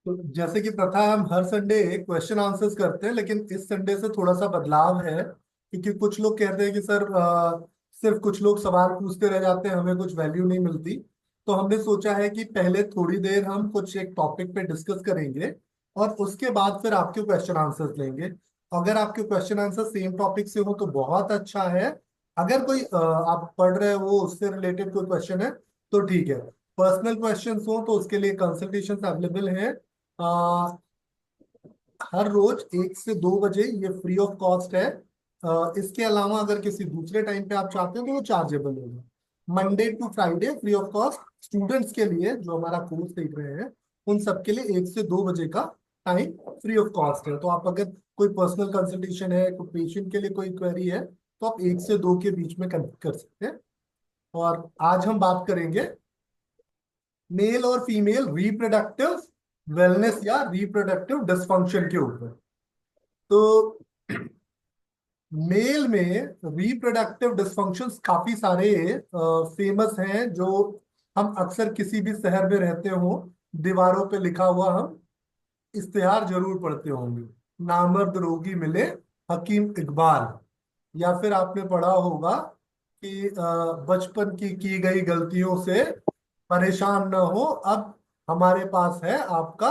तो जैसे कि प्रथा है, हम हर संडे क्वेश्चन आंसर्स करते हैं, लेकिन इस संडे से थोड़ा सा बदलाव है, क्योंकि कुछ लोग कहते हैं कि सर सिर्फ कुछ लोग सवाल पूछते रह जाते हैं, हमें कुछ वैल्यू नहीं मिलती। तो हमने सोचा है कि पहले थोड़ी देर हम कुछ एक टॉपिक पे डिस्कस करेंगे, और उसके बाद फिर आपके क्वेश्चन आंसर्स लेंगे। अगर आपके क्वेश्चन आंसर सेम टॉपिक से हो तो बहुत अच्छा है। अगर कोई आप पढ़ रहे हो उससे रिलेटेड कोई क्वेश्चन है तो ठीक है। पर्सनल क्वेश्चंस हो तो उसके लिए कंसल्टेशंस अवेलेबल हैं। आ, हर रोज 1 से 2 बजे, ये फ्री ऑफ कॉस्ट है। इसके अलावा अगर किसी दूसरे टाइम पे आप चाहते हो तो वो चार्जेबल होगा। Monday to Friday free of cost, students के लिए जो हमारा कोर्स देख रहे हैं उन सबके लिए 1 से 2 बजे का टाइम फ्री ऑफ कॉस्ट है। तो आप अगर कोई पर्सनल कंसल्टेशन है, कोई पेशेंट के लिए कोई क्वेरी है, तो आप 1 से 2 के बीच में कनेक्ट कर सकते हैं। और आज हम बात करेंगे मेल और फीमेल रिप्रोडक्टिव वेलनेस या रिप्रोडक्टिव डिसफंक्शन के ऊपर। तो मेल में रिप्रोडक्टिव डिसफंक्शंस काफी सारे फेमस हैं, जो हम अक्सर किसी भी शहर में रहते हो दीवारों पे लिखा हुआ हम इश्तेहार जरूर पढ़ते होंगे। नामर्द रोगी मिले हकीम इकबाल। या फिर आपने पढ़ा होगा कि बचपन की गई गलतियों से परेशान न हो, अब हमारे पास है आपका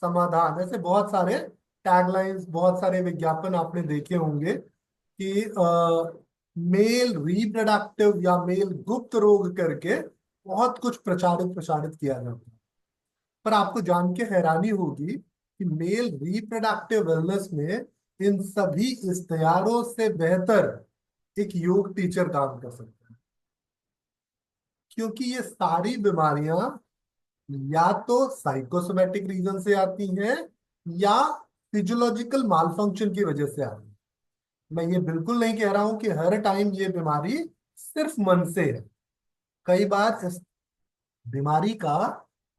समाधान। ऐसे बहुत सारे टैगलाइंस, बहुत सारे विज्ञापन आपने देखे होंगे कि मेल रिप्रोडक्टिव या मेल गुप्त रोग करके बहुत कुछ प्रचारित प्रसारित किया जाता है। पर आपको जान के हैरानी होगी कि मेल रिप्रोडक्टिव वेलनेस में इन सभी इश्तेहारों से बेहतर एक योग टीचर काम कर सकता है। क्योंकि ये सारी बीमारियां या तो साइकोसोमेटिक रीजन से आती हैं या फिजियोलॉजिकल मालफंक्शन की वजह से आती है। मैं ये बिल्कुल नहीं कह रहा हूं कि हर टाइम ये बीमारी सिर्फ मन से है। कई बार इस बीमारी का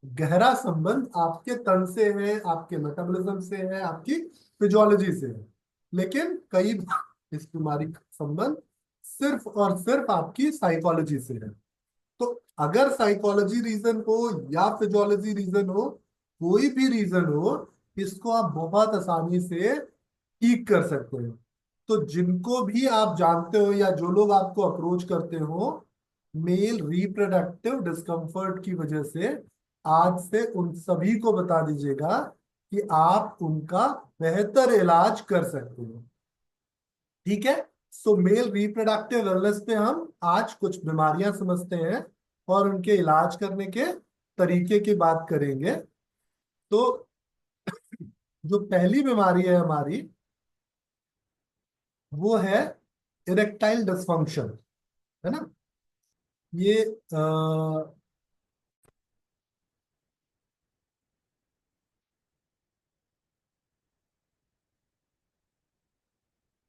गहरा संबंध आपके तन से है, आपके मेटाबॉलिज्म से है, आपकी फिजियोलॉजी से है। लेकिन कई बार इस बीमारी का संबंध सिर्फ और सिर्फ आपकी साइकोलॉजी से है। तो अगर साइकोलॉजी रीजन हो या फिजियोलॉजी रीजन हो, कोई भी रीजन हो, इसको आप बहुत आसानी से ठीक कर सकते हो। तो जिनको भी आप जानते हो या जो लोग आपको अप्रोच करते हो मेल रिप्रोडक्टिव डिस्कम्फर्ट की वजह से, आज से उन सभी को बता दीजिएगा कि आप उनका बेहतर इलाज कर सकते हो। ठीक है। सो मेल रिप्रोडक्टिव वेलनेस पे हम आज कुछ बीमारियां समझते हैं और उनके इलाज करने के तरीके की बात करेंगे। तो जो पहली बीमारी है हमारी, वो है इरेक्टाइल डिसफंक्शन, है ना। ये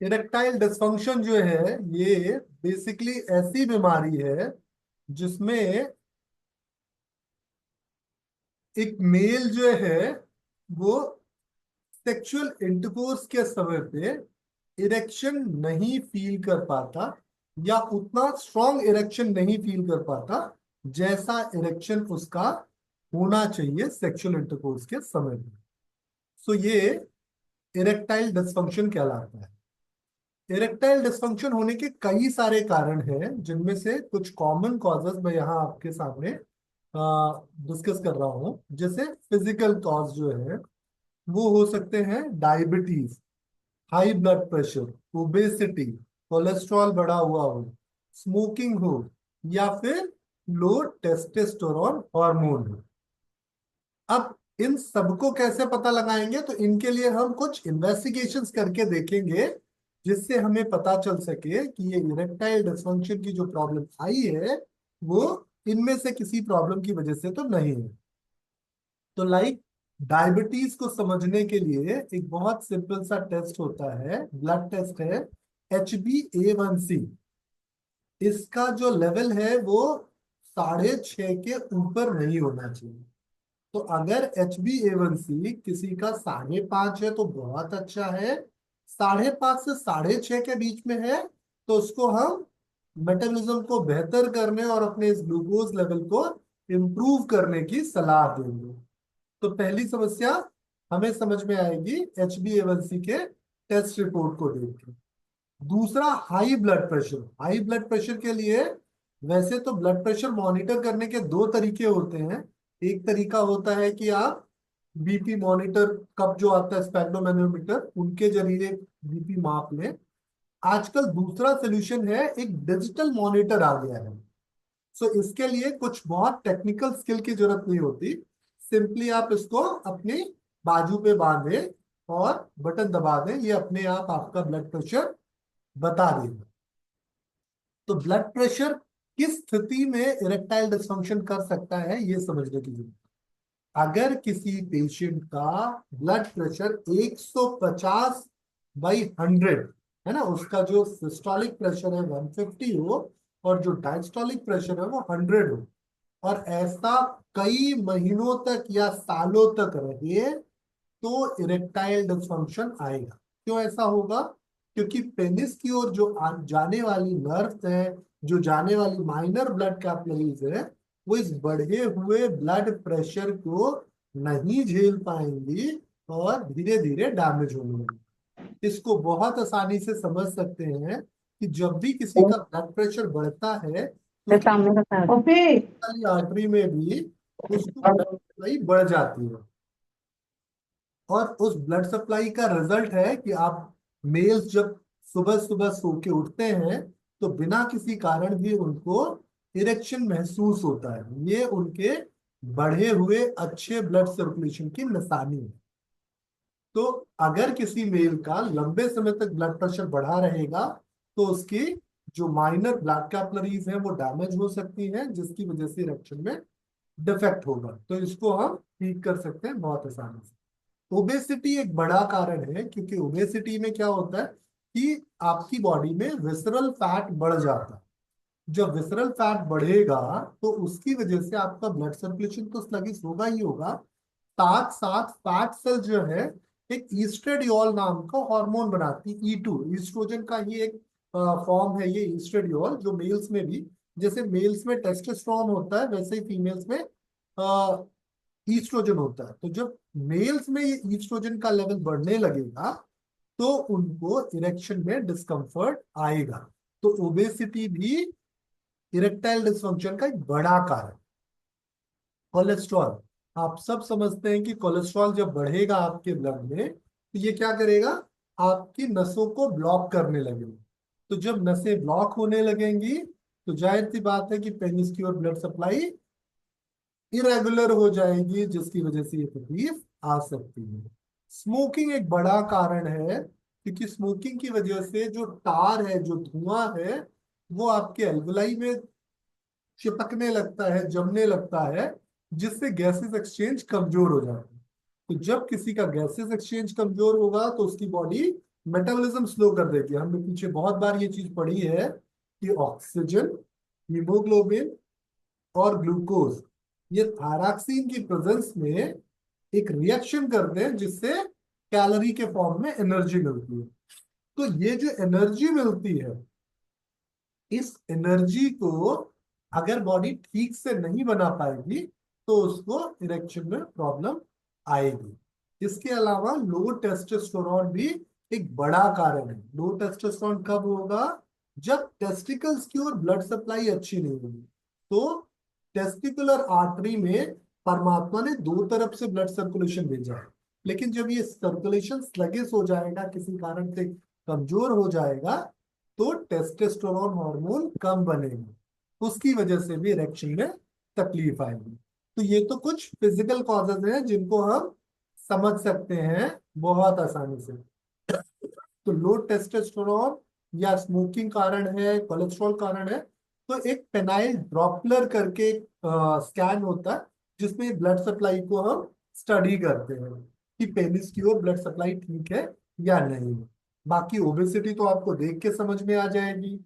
इरेक्टाइल डिसफंक्शन जो है, ये बेसिकली ऐसी बीमारी है जिसमें एक मेल जो है वो सेक्सुअल इंटरकोर्स के समय पे इरेक्शन नहीं फील कर पाता, या उतना स्ट्रॉन्ग इरेक्शन नहीं फील कर पाता जैसा इरेक्शन उसका होना चाहिए सेक्सुअल इंटरकोर्स के समय पे। सो ये इरेक्टाइल डिसफंक्शन कहलाता है। इरेक्टाइल डिसफंक्शन होने के कई सारे कारण हैं, जिनमें से कुछ कॉमन कॉजेस मैं यहाँ आपके सामने डिस्कस कर रहा हूँ। जैसे फिजिकल कॉज जो है वो हो सकते हैं diabetes, high blood pressure, obesity, cholesterol बढ़ा हुआ हो, स्मोकिंग हो, या फिर लो टेस्टोस्टेरोन हार्मोन हो। अब इन सबको कैसे पता लगाएंगे, तो इनके लिए हम कुछ इन्वेस्टिगेशंस करके देखेंगे, जिससे हमें पता चल सके कि ये इरेक्टाइल डिसफंक्शन की जो प्रॉब्लम आई है वो इनमें से किसी प्रॉब्लम की वजह से तो नहीं है। तो लाइक डायबिटीज को समझने के लिए एक बहुत सिंपल सा टेस्ट होता है, ब्लड टेस्ट है, HbA1c। इसका जो लेवल है वो 6.5 के ऊपर नहीं होना चाहिए। तो अगर HbA1c किसी का 5.5 है तो बहुत अच्छा है। 5.5 से 6.5 के बीच में है तो उसको हम मेटाबॉलिज्म को बेहतर करने और अपने इस ग्लूकोज लेवल को इम्प्रूव करने की सलाह देंगे। तो पहली समस्या हमें समझ में आएगी HbA1c के टेस्ट रिपोर्ट को देख के। दूसरा, high blood pressure. High blood pressure के लिए वैसे तो ब्लड प्रेशर मॉनिटर करने के दो तरीके होते हैं। एक तरीका होता है कि आप बीपी मॉनिटर, कप जो आता है स्पेक्ट्रोमैनोमीटर, उनके जरिए बीपी माप लें। आजकल दूसरा सोल्यूशन है, एक डिजिटल मॉनिटर आ गया है। सो इसके लिए कुछ बहुत टेक्निकल स्किल की जरूरत नहीं होती। सिंपली आप इसको अपनी बाजू पे बांधे और बटन दबा दें, ये अपने आप आपका ब्लड प्रेशर बता देगा। तो ब्लड प्रेशर किस स्थिति में इरेक्टाइल डिसफंक्शन कर सकता है, ये समझने की जरूरत है। अगर किसी पेशेंट का ब्लड प्रेशर 150 बाई 100 है ना, उसका जो सिस्टोलिक प्रेशर है 150 हो और जो डायस्टोलिक प्रेशर है वो 100 हो, और ऐसा कई महीनों तक या सालों तक रहे, तो इरेक्टाइल डिसफंक्शन आएगा। क्यों ऐसा होगा? क्योंकि पेनिस की ओर जो जाने वाली नर्व है, जो जाने वाली माइनर ब्लड कैपिलरीज है, वो इस बढ़े हुए ब्लड प्रेशर को नहीं झेल पाएंगी और धीरे धीरे डैमेज होने लगेगी। इसको बहुत आसानी से समझ सकते हैं कि जब भी किसी का ब्लड प्रेशर बढ़ता है तो तो उसकी सामने का ओके। आर्टरी में भी उसको ब्लड सप्लाई बढ़ जाती है। और उस ब्लड सप्लाई का रिजल्ट है कि आप मेल्स जब सुबह सुबह सो के उठते हैं तो बिना किसी कारण भी उनको इरेक्शन महसूस होता है। ये उनके बढ़े हुए अच्छे ब्लड सर्कुलेशन की निशानी है। तो अगर किसी मेल का लंबे समय तक ब्लड प्रेशर बढ़ा रहेगा तो उसकी जो माइनर ब्लड कैपिलरीज हैं वो डैमेज हो सकती हैं, जिसकी वजह से इरेक्शन में डिफेक्ट होगा। तो इसको हम ठीक कर सकते हैं बहुत आसानी से। ओबेसिटी एक बड़ा कारण है, क्योंकि ओबेसिटी में क्या होता है कि आपकी बॉडी में विसरल फैट बढ़ जाता है। जब विसरल फैट बढ़ेगा तो उसकी वजह से आपका ब्लड सर्कुलेशन तो स्लगिश होगा ही होगा, साथ साथ फैट सेल जो है एक ईस्ट्रेडियोल नाम का हार्मोन बनाती है, E2 ईस्ट्रोजन का ही एक फॉर्म है ये ईस्ट्रेडियोल, जो मेल्स में भी, जैसे मेल्स में टेस्टोस्टेरोन होता है वैसे ही फीमेल्स में ईस्ट्रोजन होता है। तो जब मेल्स में ये ईस्ट्रोजन का लेवल बढ़ने लगेगा तो उनको इरेक्शन में डिस्कम्फर्ट आएगा। तो ओबेसिटी भी इरेक्टाइल डिसफंक्शन का एक बड़ा कारण। कोलेस्ट्रॉल, आप सब समझते हैं कि कोलेस्ट्रॉल जब बढ़ेगा आपके ब्लड में तो ये क्या करेगा, आपकी नसों को ब्लॉक करने लगेगा। तो जब नसें ब्लॉक होने लगेंगी तो जाहिर सी बात है कि पेनिस की ओर ब्लड सप्लाई इरेगुलर हो जाएगी, जिसकी वजह से ये तकलीफ आ सकती है। स्मोकिंग एक बड़ा कारण है, क्योंकि स्मोकिंग की वजह से जो टार है, जो धुआं है, वो आपके एल्वलाई में चिपकने लगता है, जमने लगता है, जिससे गैसेस एक्सचेंज कमजोर हो जाता है। तो जब किसी का गैसेस एक्सचेंज कमजोर होगा तो उसकी बॉडी मेटाबॉलिज्म स्लो कर देती है। हमने पीछे बहुत बार ये चीज पढ़ी है कि ऑक्सीजन, हीमोग्लोबिन और ग्लूकोज, ये थायरॉक्सिन की प्रेजेंस में एक रिएक्शन करते हैं जिससे कैलोरी के फॉर्म में एनर्जी मिलती है। तो ये जो एनर्जी मिलती है, इस एनर्जी को अगर बॉडी ठीक से नहीं बना पाएगी तो उसको इरेक्शन में प्रॉब्लम आएगी। इसके अलावा लो टेस्टोस्टेरोन भी एक बड़ा कारण है। लो टेस्टोस्टेरोन कब होगा? जब टेस्टिकल्स की ओर ब्लड सप्लाई अच्छी नहीं होगी। तो टेस्टिकुलर आर्टरी में परमात्मा ने दो तरफ से ब्लड सर्कुलेशन भेजा है, लेकिन जब ये सर्कुलेशन स्लगिश हो जाएगा, किसी कारण से कमजोर हो जाएगा, तो टेस्टोस्टेरोन हार्मोन कम बनेगा, उसकी वजह से भी इरेक्शन में तकलीफ आएगी। तो ये तो कुछ फिजिकल कॉजेज हैं जिनको हम समझ सकते हैं बहुत आसानी से। तो लो टेस्टोस्टेरोन या स्मोकिंग कारण है, कोलेस्ट्रॉल कारण है, तो एक पेनाइल ड्रॉपलर करके स्कैन होता है जिसमें ब्लड सप्लाई को हम स्टडी करते हैं कि पेनिस की ओर ब्लड सप्लाई ठीक है या नहीं। बाकी ओबेसिटी तो आपको देख के समझ में आ जाएगी।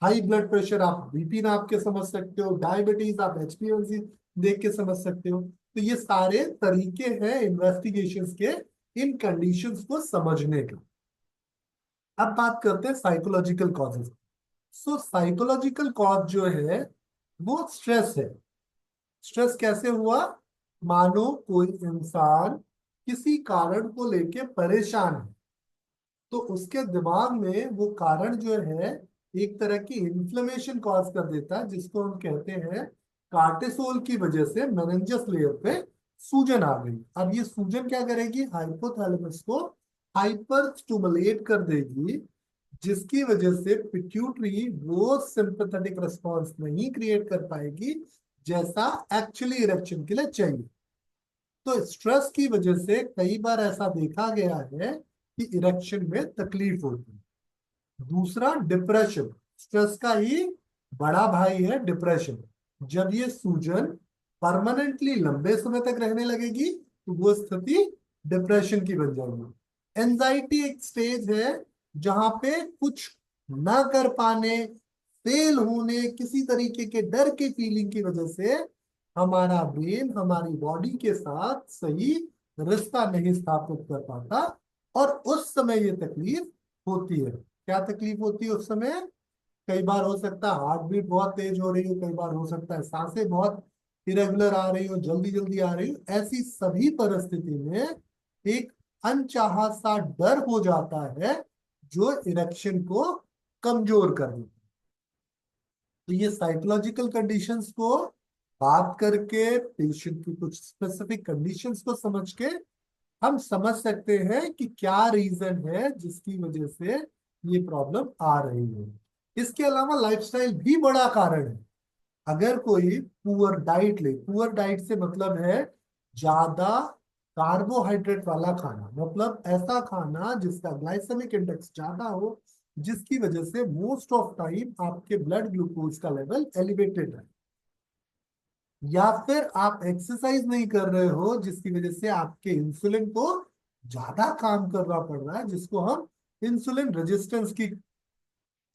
हाई ब्लड प्रेशर आप बीपी नाप के समझ सकते हो, डायबिटीज आप HbA1c देख के समझ सकते हो। तो ये सारे तरीके हैं इन्वेस्टिगेशंस के इन कंडीशंस को समझने के। अब बात करते हैं साइकोलॉजिकल कॉजेज। सो साइकोलॉजिकल कॉज जो है वो स्ट्रेस है। स्ट्रेस कैसे हुआ? मानो कोई इंसान किसी कारण को लेके परेशान है, तो उसके दिमाग में वो कारण जो है एक तरह की इन्फ्लेमेशन कॉज कर देता है, जिसको हम कहते हैं कार्टिसोल की वजह से मेनिंजस लेयर पे सूजन आ गई। अब ये सूजन क्या करेगी, हाइपोथैलेमस को हाइपर स्टिमुलेट कर देगी, जिसकी वजह से पिट्यूटरी वो सिंपैथेटिक रिस्पॉन्स नहीं क्रिएट कर पाएगी जैसा एक्चुअली इरेक्शन के लिए चाहिए। तो स्ट्रेस की वजह से कई बार ऐसा देखा गया है कि इरेक्शन में तकलीफ होती है। दूसरा डिप्रेशन, स्ट्रेस का ही बड़ा भाई है डिप्रेशन। जब ये सूजन परमानेंटली लंबे समय तक रहने लगेगी तो वो स्थिति डिप्रेशन की बन जाएगी। एंजाइटी एक स्टेज है जहां पे कुछ ना कर पाने, फेल होने, किसी तरीके के डर के फीलिंग की वजह से हमारा ब्रेन हमारी बॉडी के साथ सही रिश्ता नहीं स्थापित कर पाता, और उस समय ये तकलीफ होती है। क्या तकलीफ होती है उस समय? कई बार हो सकता है हार्ट बीट बहुत तेज हो रही हो, कई बार हो सकता है सांसें बहुत इरेगुलर आ रही हो, जल्दी जल्दी आ रही हो। ऐसी सभी परिस्थिति में एक अनचाहा सा डर हो जाता है जो इरेक्शन को कमजोर कर देता है। तो ये साइकोलॉजिकल कंडीशंस को बात करके, पेशेंट की कुछ स्पेसिफिक कंडीशंस को समझ के हम समझ सकते हैं कि क्या रीजन है जिसकी वजह से ये प्रॉब्लम आ रही है। इसके अलावा लाइफस्टाइल भी बड़ा कारण है। अगर कोई पुअर डाइट ले, पुअर डाइट से मतलब है ज्यादा कार्बोहाइड्रेट वाला खाना, मतलब ऐसा खाना जिसका ग्लाइसेमिक इंडेक्स ज्यादा हो, जिसकी वजह से मोस्ट ऑफ टाइम आपके ब्लड ग्लूकोज का लेवल एलिवेटेड है, या फिर आप एक्सरसाइज नहीं कर रहे हो जिसकी वजह से आपके इंसुलिन को ज्यादा काम करना पड़ रहा है, जिसको हम इंसुलिन रेजिस्टेंस की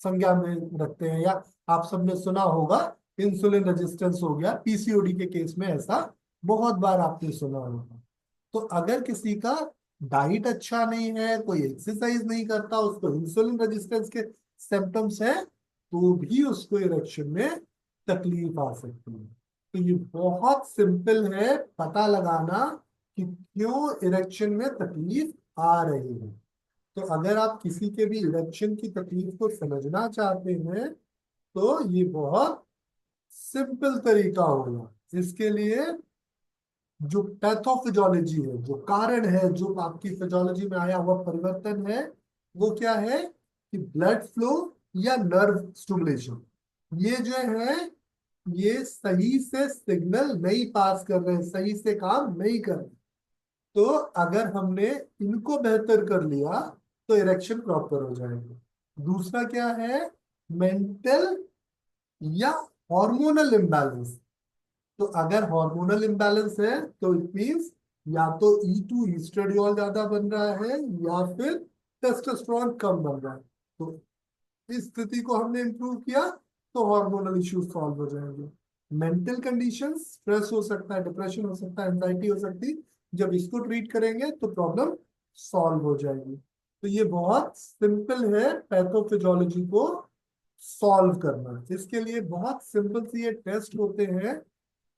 संज्ञा में रखते हैं, या आप सबने सुना होगा इंसुलिन रेजिस्टेंस हो गया पीसीओडी के केस में, ऐसा बहुत बार आपने सुना होगा। तो अगर किसी का डाइट अच्छा नहीं है, कोई एक्सरसाइज नहीं करता, उसको इंसुलिन रेजिस्टेंस के सिम्टम्स है, तो भी उसको इरेक्शन में तकलीफ आ सकती है। तो ये बहुत सिंपल है पता लगाना कि क्यों इरेक्शन में तकलीफ आ रही है। तो अगर आप किसी के भी इरेक्शन की तकलीफ को समझना चाहते हैं तो ये बहुत सिंपल तरीका होगा। इसके लिए जो पैथोफिजियोलॉजी है, जो कारण है, जो आपकी फिजियोलॉजी में आया हुआ परिवर्तन है, वो क्या है कि ब्लड फ्लो या नर्व स्टिमुलेशन, ये जो है ये सही से सिग्नल नहीं पास कर रहे हैं, सही से काम नहीं कर रहे। तो अगर हमने इनको बेहतर कर लिया तो इरेक्शन प्रॉपर हो जाएगी। दूसरा क्या है, मेंटल या हार्मोनल इम्बैलेंस। तो अगर हार्मोनल इम्बैलेंस है तो इट मींस या तो E2 ईस्ट्रेडियोल ज्यादा बन रहा है या फिर टेस्टोस्टेरोन कम बन रहा है। तो इस स्थिति को हमने इंप्रूव किया तो हार्मोनल इश्यूज सॉल्व हो जाएंगे। मेंटल कंडीशन, स्ट्रेस हो सकता है, डिप्रेशन हो सकता है, एंजाइटी हो सकती है, जब इसको ट्रीट करेंगे तो प्रॉब्लम सॉल्व हो जाएगी। तो ये बहुत सिंपल है पैथोफिजियोलॉजी को सॉल्व करना। इसके लिए बहुत सिंपल सी ये टेस्ट होते हैं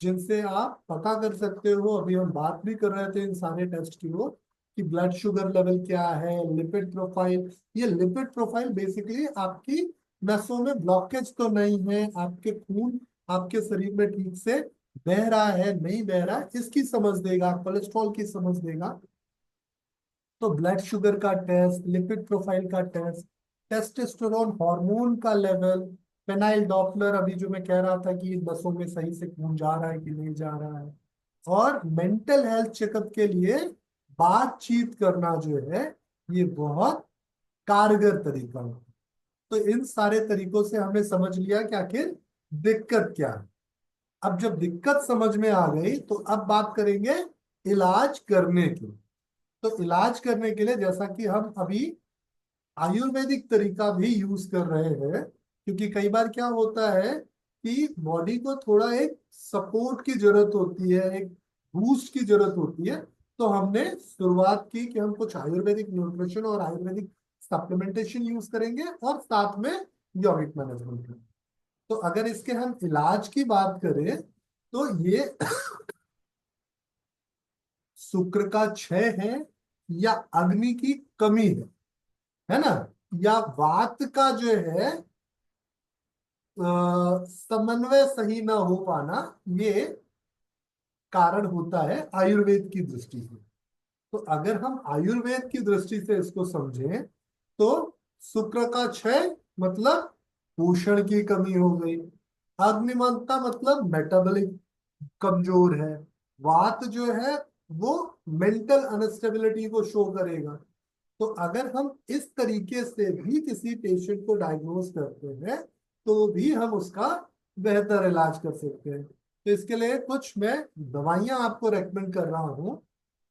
जिनसे आप पता कर सकते हो। अभी हम बात भी कर रहे थे इन सारे टेस्ट की वो, कि ब्लड शुगर लेवल क्या है, लिपिड प्रोफाइल। ये लिपिड प्रोफाइल बेसिकली आपकी नसों में ब्लॉकेज तो नहीं है, आपके खून आपके शरीर में ठीक से बह रहा है नहीं बह रहा है, इसकी समझ देगा, कोलेस्ट्रॉल की समझ देगा। तो ब्लड शुगर का टेस्ट, लिपिड प्रोफाइल का टेस्ट, टेस्टोस्टेरोन हार्मोन का लेवल, फेनाइल डॉपलर, अभी जो मैं कह रहा था कि नसों में सही से खून जा रहा है कि नहीं जा रहा है, और मेंटल हेल्थ चेकअप के लिए बातचीत करना जो है ये बहुत कारगर तरीका है। तो इन सारे तरीकों से हमने समझ लिया कि आखिर दिक्कत क्या है। अब जब दिक्कत समझ में आ गई तो अब बात करेंगे इलाज करने की। तो इलाज करने के लिए जैसा कि हम अभी आयुर्वेदिक तरीका भी यूज कर रहे हैं, क्योंकि कई बार क्या होता है कि बॉडी को थोड़ा एक सपोर्ट की जरूरत होती है, एक बूस्ट की जरूरत होती है। तो हमने शुरुआत की कि हम कुछ आयुर्वेदिक न्यूट्रिशन और आयुर्वेदिक सप्लीमेंटेशन यूज करेंगे और साथ में यौगिक मैनेजमेंट करेंगे। तो अगर इसके हम इलाज की बात करें तो ये शुक्र का क्षय है या अग्नि की कमी है ना, या वात का जो है समन्वय सही ना हो पाना, ये कारण होता है आयुर्वेद की दृष्टि से। तो अगर हम आयुर्वेद की दृष्टि से इसको समझें तो शुक्र का क्षय मतलब पोषण की कमी हो गई, अग्निमंता मतलब मेटाबॉलिक कमजोर है, वात जो है वो मेंटल अनस्टेबिलिटी को शो करेगा। तो अगर हम इस तरीके से भी किसी पेशेंट को डायग्नोज करते हैं तो भी हम उसका बेहतर इलाज कर सकते हैं। तो इसके लिए कुछ मैं दवाइयां आपको रेकमेंड कर रहा हूँ,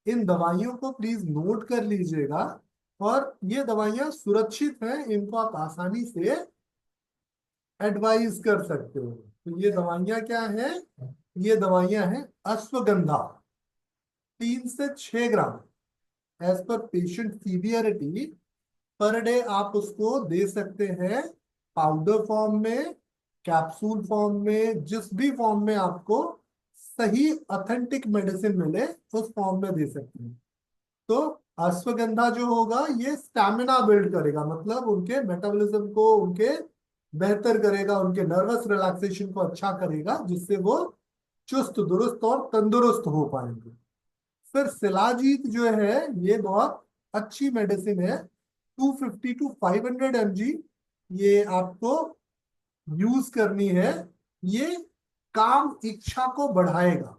इन दवाइयों को प्लीज नोट कर लीजिएगा। और ये दवाइयां सुरक्षित हैं, इनको आप आसानी से एडवाइस कर सकते हो। तो ये दवाइयां क्या है, ये दवाइयां हैं अश्वगंधा, 3 से 6 ग्राम एज पर पेशेंट सीवियरिटी पर डे आप उसको दे सकते हैं, पाउडर फॉर्म में, कैप्सूल फॉर्म में, जिस भी फॉर्म में आपको सही ऑथेंटिक मेडिसिन मिले उस फॉर्म में दे सकते हैं। तो अश्वगंधा जो होगा ये स्टैमिना बिल्ड करेगा, मतलब उनके मेटाबॉलिज्म को उनके बेहतर करेगा, उनके नर्वस रिलैक्सेशन को अच्छा करेगा, जिससे वो चुस्त दुरुस्त और तंदुरुस्त हो पाएंगे। फिर शिलाजीत जो है ये बहुत अच्छी मेडिसिन है, 250 to 500 mg ये आपको यूज करनी है। ये काम इच्छा को बढ़ाएगा,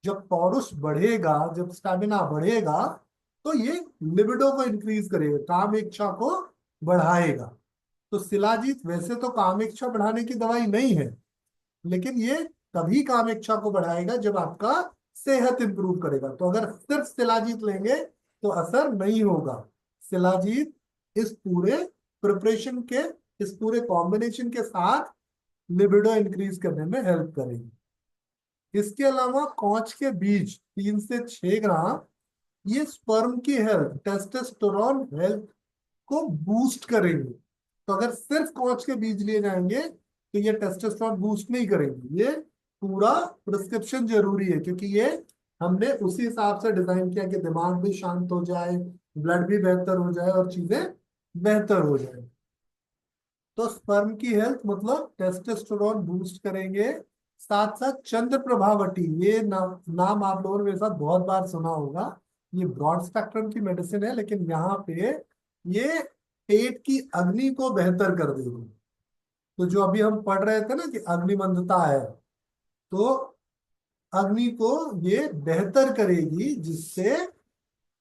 जब पौरुष बढ़ेगा, जब स्टेमिना बढ़ेगा तो ये लिबिडो को इंक्रीज करेगा, काम इच्छा को बढ़ाएगा। तो शिलाजीत वैसे तो काम इच्छा बढ़ाने की दवाई नहीं है, लेकिन ये तभी काम इच्छा को बढ़ाएगा जब आपका सेहत इंप्रूव करेगा। तो अगर सिर्फ शिलाजीत लेंगे तो असर नहीं होगा। शिलाजीत इस पूरे प्रिपरेशन के, इस पूरे कॉम्बिनेशन के साथ लिबिडो इंक्रीज करने में हेल्प करेगी। इसके अलावा कौच के बीज 3 से 6 ग्राम, ये स्पर्म की हेल्थ, टेस्टोस्टेरोन हेल्थ को बूस्ट करेंगे। तो अगर सिर्फ कौच के बीज लिए जाएंगे तो ये टेस्टोस्टेरोन बूस्ट नहीं करेंगे, ये पूरा प्रिस्क्रिप्शन जरूरी है, क्योंकि ये हमने उसी हिसाब से डिजाइन किया कि दिमाग भी शांत हो जाए, ब्लड भी बेहतर हो जाए और चीजें बेहतर हो जाए। तो स्पर्म की हेल्थ मतलब टेस्टोस्टेरोन बूस्ट करेंगे। साथ साथ चंद्र प्रभावती, ये नाम आप लोगों ने मेरे साथ बहुत बार सुना होगा। ये ब्रॉड स्पेक्ट्रम की मेडिसिन है, लेकिन यहाँ पे ये पेट की अग्नि को बेहतर कर देगी। तो जो अभी हम पढ़ रहे थे ना कि अग्निमंदता है, तो अग्नि को ये बेहतर करेगी, जिससे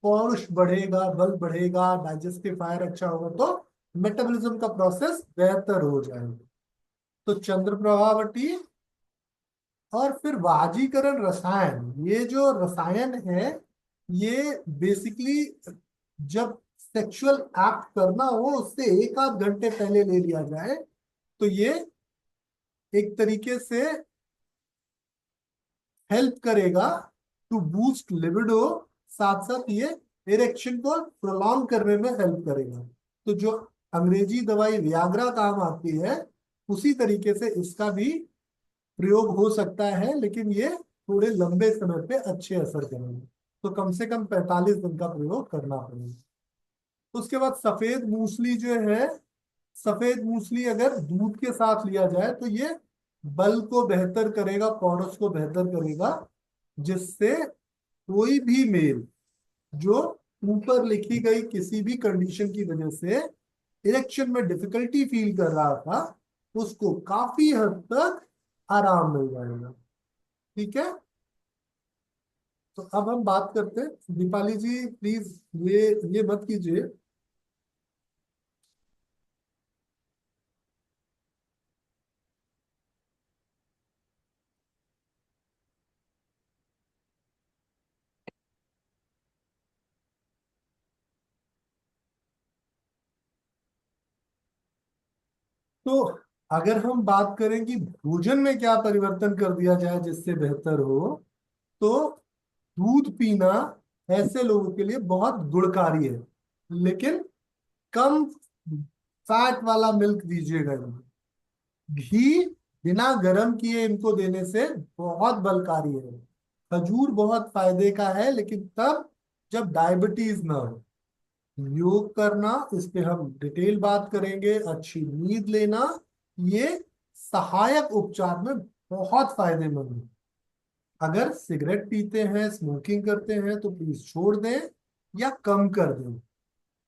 पौरुष बढ़ेगा, बल बढ़ेगा, डाइजेस्टिव फायर अच्छा होगा, तो मेटाबॉलिज्म का प्रोसेस बेहतर हो जाएगा। तो चंद्र प्रभावती। और फिर वाजीकरण रसायन, ये जो रसायन है ये बेसिकली जब सेक्सुअल एक्ट करना हो उससे 1 आध घंटे पहले ले लिया जाए तो ये एक तरीके से हेल्प करेगा टू बूस्ट लिबिडो। साथ साथ ये इरेक्शन को प्रोलॉन्ग करने में हेल्प करेगा। तो जो अंग्रेजी दवाई वियाग्रा काम आती है, उसी तरीके से इसका भी प्रयोग हो सकता है, लेकिन ये थोड़े लंबे समय पे अच्छे असर करेंगे। तो कम से कम 45 दिन का प्रयोग करना पड़ेगा। उसके बाद सफेद मूसली जो है, सफेद मूसली अगर दूध के साथ लिया जाए तो ये बल को बेहतर करेगा, पौरुष को बेहतर करेगा, जिससे कोई भी मेल जो ऊपर लिखी गई किसी भी कंडीशन की वजह से इरेक्शन में डिफिकल्टी फील कर रहा था, उसको काफी हद तक आराम मिल जाएगा। ठीक है। तो अब हम बात करते हैं, दीपाली जी प्लीज ये मत कीजिए। तो अगर हम बात करें कि भोजन में क्या परिवर्तन कर दिया जाए जिससे बेहतर हो, तो दूध पीना ऐसे लोगों के लिए बहुत गुणकारी है, लेकिन कम फैट वाला मिल्क दीजिएगा इन्हें। घी बिना गर्म किए इनको देने से बहुत बलकारी है। खजूर बहुत फायदे का है, लेकिन तब जब डायबिटीज ना हो। योग करना, इस पे हम डिटेल बात करेंगे। अच्छी नींद लेना, ये सहायक उपचार में बहुत फायदेमंद है। अगर सिगरेट पीते हैं, स्मोकिंग करते हैं, तो प्लीज छोड़ दें या कम कर दें।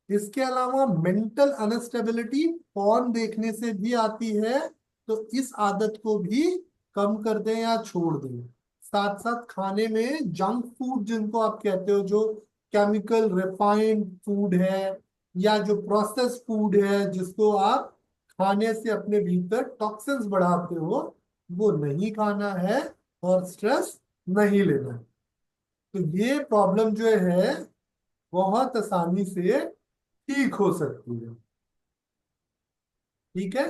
इसके अलावा मेंटल अनस्टेबिलिटी फोन देखने से भी आती है, तो इस आदत को भी कम कर दें या छोड़ दें। साथ साथ खाने में जंक फूड जिनको आप कहते हो, जो केमिकल रिफाइंड फूड है या जो प्रोसेस फूड है, जिसको आप खाने से अपने भीतर टॉक्सिन्स बढ़ाते हो, वो नहीं खाना है और स्ट्रेस नहीं लेना है। तो ये प्रॉब्लम जो है बहुत आसानी से ठीक हो सकती है। ठीक है।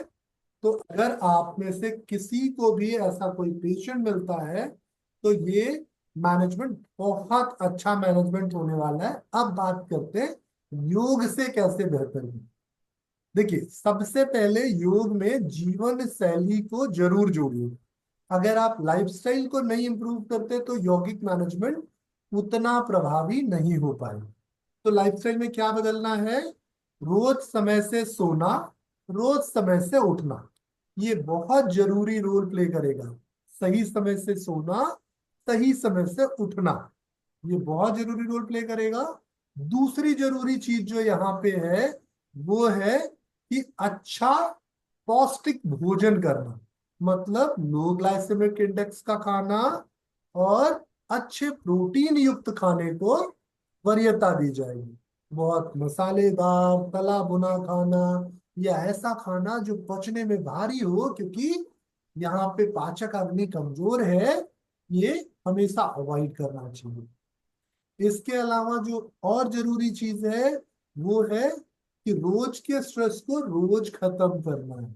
तो अगर आप में से किसी को भी ऐसा कोई पेशेंट मिलता है, तो ये मैनेजमेंट बहुत अच्छा मैनेजमेंट होने वाला है। अब बात करते हैं योग से कैसे बेहतर हो। देखिए, सबसे पहले योग में जीवन शैली को जरूर जोड़िए। अगर आप लाइफस्टाइल को नहीं इंप्रूव करते, तो यौगिक मैनेजमेंट उतना प्रभावी नहीं हो पाए। तो लाइफस्टाइल में क्या बदलना है? रोज समय से सोना, रोज समय से उठना, ये बहुत जरूरी रोल प्ले करेगा। सही समय से सोना, सही समय से उठना, ये बहुत जरूरी रोल प्ले करेगा। दूसरी जरूरी चीज जो यहाँ पे है, वो है कि अच्छा पौष्टिक भोजन करना। मतलब लो ग्लाइसेमिक इंडेक्स का खाना और अच्छे प्रोटीन युक्त खाने को वरीयता दी जाएगी। बहुत मसालेदार तला भुना खाना या ऐसा खाना जो पचने में भारी हो, क्योंकि यहाँ पे पाचक अग्नि कमजोर है, ये हमेशा अवॉइड करना चाहिए। इसके अलावा जो और जरूरी चीज है, वो है कि रोज के स्ट्रेस को रोज खत्म करना है।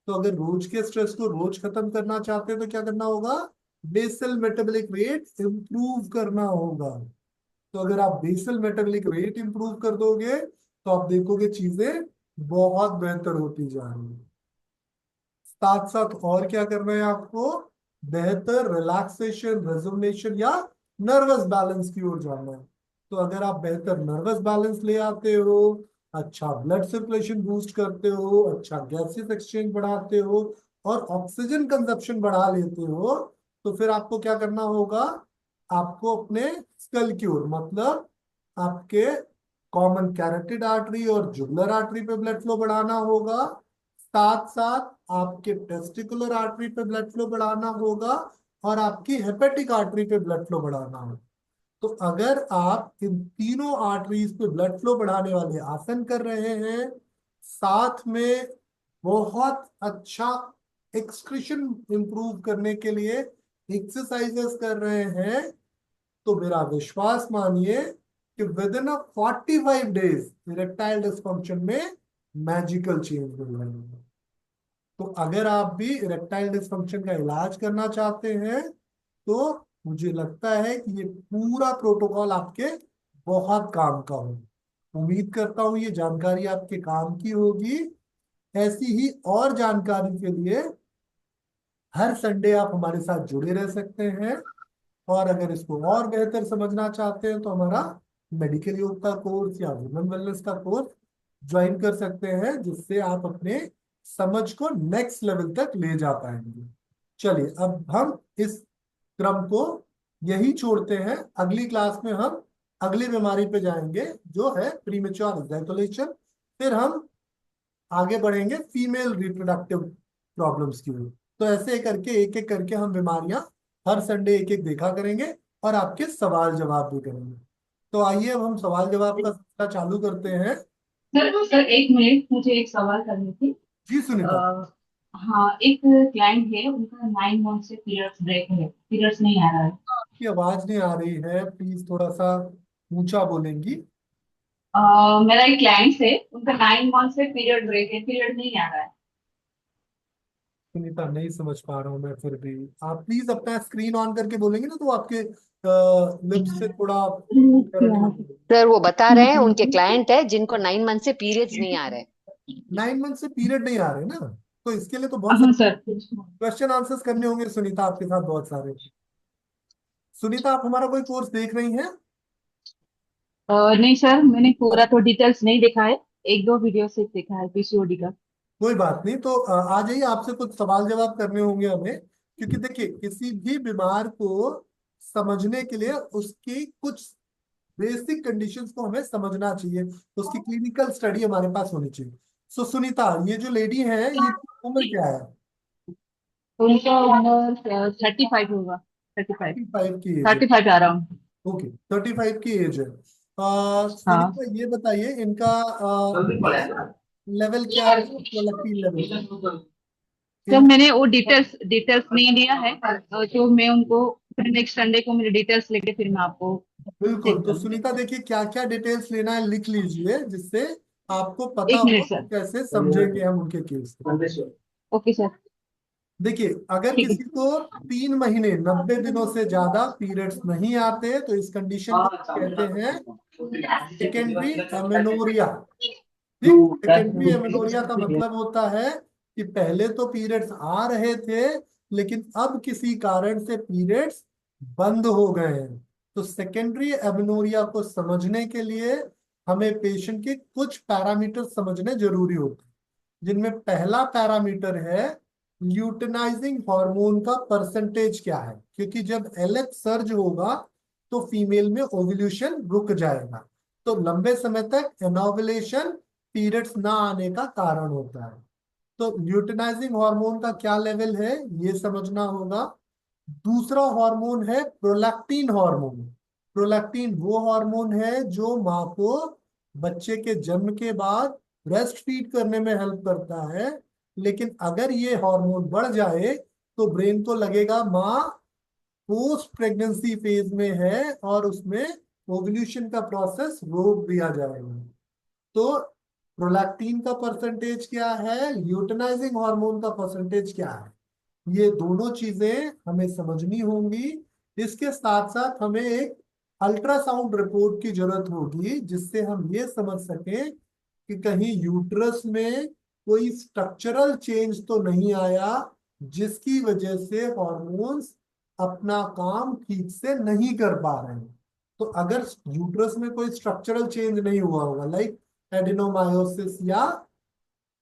तो अगर रोज के स्ट्रेस को रोज खत्म करना चाहते हैं, तो क्या करना होगा? बेसल मेटाबॉलिक रेट इंप्रूव करना होगा। तो अगर आप बेसल मेटाबॉलिक रेट इंप्रूव कर दोगे, तो आप देखोगे चीजें बहुत बेहतर होती जा रही है। साथ साथ और क्या करना है आपको? बेहतर रिलैक्सेशन, रेजुमिनेशन या नर्वस बैलेंस की ओर जाना है। तो अगर आप बेहतर नर्वस बैलेंस ले आते हो, अच्छा ब्लड सर्कुलेशन बूस्ट करते हो, अच्छा गैसेस एक्सचेंज बढ़ाते हो और ऑक्सीजन कंजप्शन बढ़ा लेते हो, तो फिर आपको क्या करना होगा? आपको अपने स्कल की ओर, मतलब आपके कॉमन कैरोटिड आर्टरी और जुगुलर आर्टरी पे ब्लड फ्लो बढ़ाना होगा। साथ साथ आपके टेस्टिकुलर आर्टरी पे ब्लड फ्लो बढ़ाना होगा और आपकी हेपेटिक आर्टरी पे ब्लड फ्लो बढ़ाना होगा। तो अगर आप इन तीनों आर्टरीज पे ब्लड फ्लो बढ़ाने वाले आसन कर रहे हैं, साथ में बहुत अच्छा एक्सक्रीशन इंप्रूव करने के लिए एक्सरसाइजेस कर रहे हैं, तो मेरा विश्वास मानिए कि with in 45 days erectile dysfunction में मैजिकल चेंज मिल रहे हैं। तो अगर आप भी इरेक्टाइल डिसफंक्शन का इलाज करना चाहते हैं, तो मुझे लगता है कि ये पूरा प्रोटोकॉल आपके बहुत काम का हो। उम्मीद करता हूँ ये जानकारी आपके काम की होगी। ऐसी ही और जानकारी के लिए हर संडे आप हमारे साथ जुड़े रह सकते हैं। और अगर इसको और बेहतर समझना चाहते हैं, तो हमारा मेडिकल योग का कोर्स या वुमेन वेलनेस का कोर्स ज्वाइन कर सकते हैं, जिससे आप अपने समझ को नेक्स्ट लेवल तक ले जा पाएंगे। चलिए, अब हम इस क्रम को यही छोड़ते हैं। अगली क्लास में हम अगली बीमारी पे जाएंगे, जो है प्रीमेच्योर इजैकुलेशन। फिर हम आगे बढ़ेंगे फीमेल रिप्रोडक्टिव प्रॉब्लम्स की ओर। तो ऐसे करके एक एक करके हम बीमारियां हर संडे एक एक देखा करेंगे और आपके सवाल जवाब भी करेंगे। तो आइए अब हम सवाल जवाब का सिलसिला चालू करते हैं। सर एक मिनट, मुझे एक सवाल करनी थी। जी सुनीता। आ, हाँ, एक क्लाइंट है, उनका 9 मंथ से पीरियड्स ब्रेक है, पीरियड्स नहीं आ रहा है। आपकी आवाज नहीं आ रही है, प्लीज थोड़ा सा ऊंचा बोलेंगी। मेरा एक क्लाइंट है, उनका 9 मंथ से पीरियड ब्रेक है, पीरियड नहीं आ रहा है। सुनीता, नहीं समझ पा रहा हूँ मैं फिर भी। आप प्लीज अपना स्क्रीन ऑन करके बोलेंगे ना, तो आपके लिप्स से थोड़ा क्लैरिटी होगी। सर वो बता रहे हैं उनके क्लाइंट है जिनको 9 मंथ से पीरियड्स नहीं आ रहे। 9 मंथ से पीरियड नहीं आ रहे ना, तो इसके लिए तो बहुत हाँ सारे सर। क्वेश्चन आंसर्स करने होंगे सुनीता, आपके साथ बहुत सारे। सुनीता, आप हमारा कोई कोर्स देख रही हैं? नहीं सर, मैंने पूरा तो डिटेल्स नहीं देखा है। एक दो वीडियो से देखा है पीसीओडी का। कोई बात नहीं, तो आ जाइए, आपसे कुछ सवाल जवाब करने होंगे हमें, क्योंकि देखिए किसी भी बीमार को समझने के लिए उसकी कुछ बेसिक कंडीशंस को हमें समझना चाहिए, उसकी क्लिनिकल स्टडी हमारे पास होनी चाहिए। सो सुनीता, ये जो लेडी है, ये उम्र क्या है? उनका उम्र 35 होगा। 35। 35 की एज है। 35 आ रहा हूँ। ओके, 35 की एज है। हाँ। सुनीता, ये बताइए इनका लेवल क्या है, प्रोलैक्टिन लेवल? सर, इन मैंने वो डिटेल्स डिटेल्स नहीं लिया है, तो मैं उनको फिर नेक्स्ट संडे को मेरे डिटेल्स लेके फिर मैं आपको बिल्कुल, चेक तो करूँगी। सुनीता देखिए, क्या क्या डिटेल्स लेना है लिख लीजिए, जिससे आपको पता एक हो मिनट कि सर। कैसे समझेंगे हम उनके केस को। Okay sir. देखिए, अगर ठीक किसी को 3 महीने 90 दिनों से ज्यादा पीरियड्स नहीं आते, तो इस कंडीशन को कहते हैं सेकेंडरी एमेनोरिया। ठीक, सेकेंडरी एमेनोरिया का मतलब होता है कि पहले तो पीरियड्स आ रहे थे, लेकिन अब किसी कारण से पीरियड्स बंद हो गए हैं। तो सेकेंडरी एमेनोरिया को समझने के लिए हमें पेशेंट के कुछ पैरामीटर समझने जरूरी होते हैं, जिनमें पहला पैरामीटर है ल्यूटिनाइजिंग हार्मोन का परसेंटेज क्या है, क्योंकि जब एलएच सर्ज होगा तो फीमेल में ओव्यूलेशन रुक जाएगा, तो लंबे समय तक एनोवुलेशन पीरियड्स ना आने का कारण होता है। तो ल्यूटिनाइजिंग हार्मोन का क्या लेवल है, ये समझना होगा। दूसरा हार्मोन है प्रोलैक्टिन हार्मोन। प्रोलैक्टिन वो हार्मोन है जो माँ को बच्चे के जन्म के बाद ब्रेस्ट फीड करने में हेल्प करता है, लेकिन अगर ये हार्मोन बढ़ जाए तो ब्रेन को लगेगा माँ पोस्ट प्रेगनेंसी फेज में है और उसमें ओव्यूलेशन का प्रोसेस रोक दिया जाएगा। तो प्रोलैक्टिन का परसेंटेज क्या है, ल्यूटिनाइजिंग हार्मोन का परसेंटेज क्या है, ये दोनों चीजें हमें समझनी होंगी। इसके साथ साथ हमें एक अल्ट्रासाउंड रिपोर्ट की जरूरत होगी, जिससे हम ये समझ सकें कि कहीं यूट्रस में कोई स्ट्रक्चरल चेंज तो नहीं आया, जिसकी वजह से हॉर्मोन्स अपना काम ठीक से नहीं कर पा रहे हैं। तो अगर यूट्रस में कोई स्ट्रक्चरल चेंज नहीं हुआ होगा, लाइक एडिनोमायोसिस या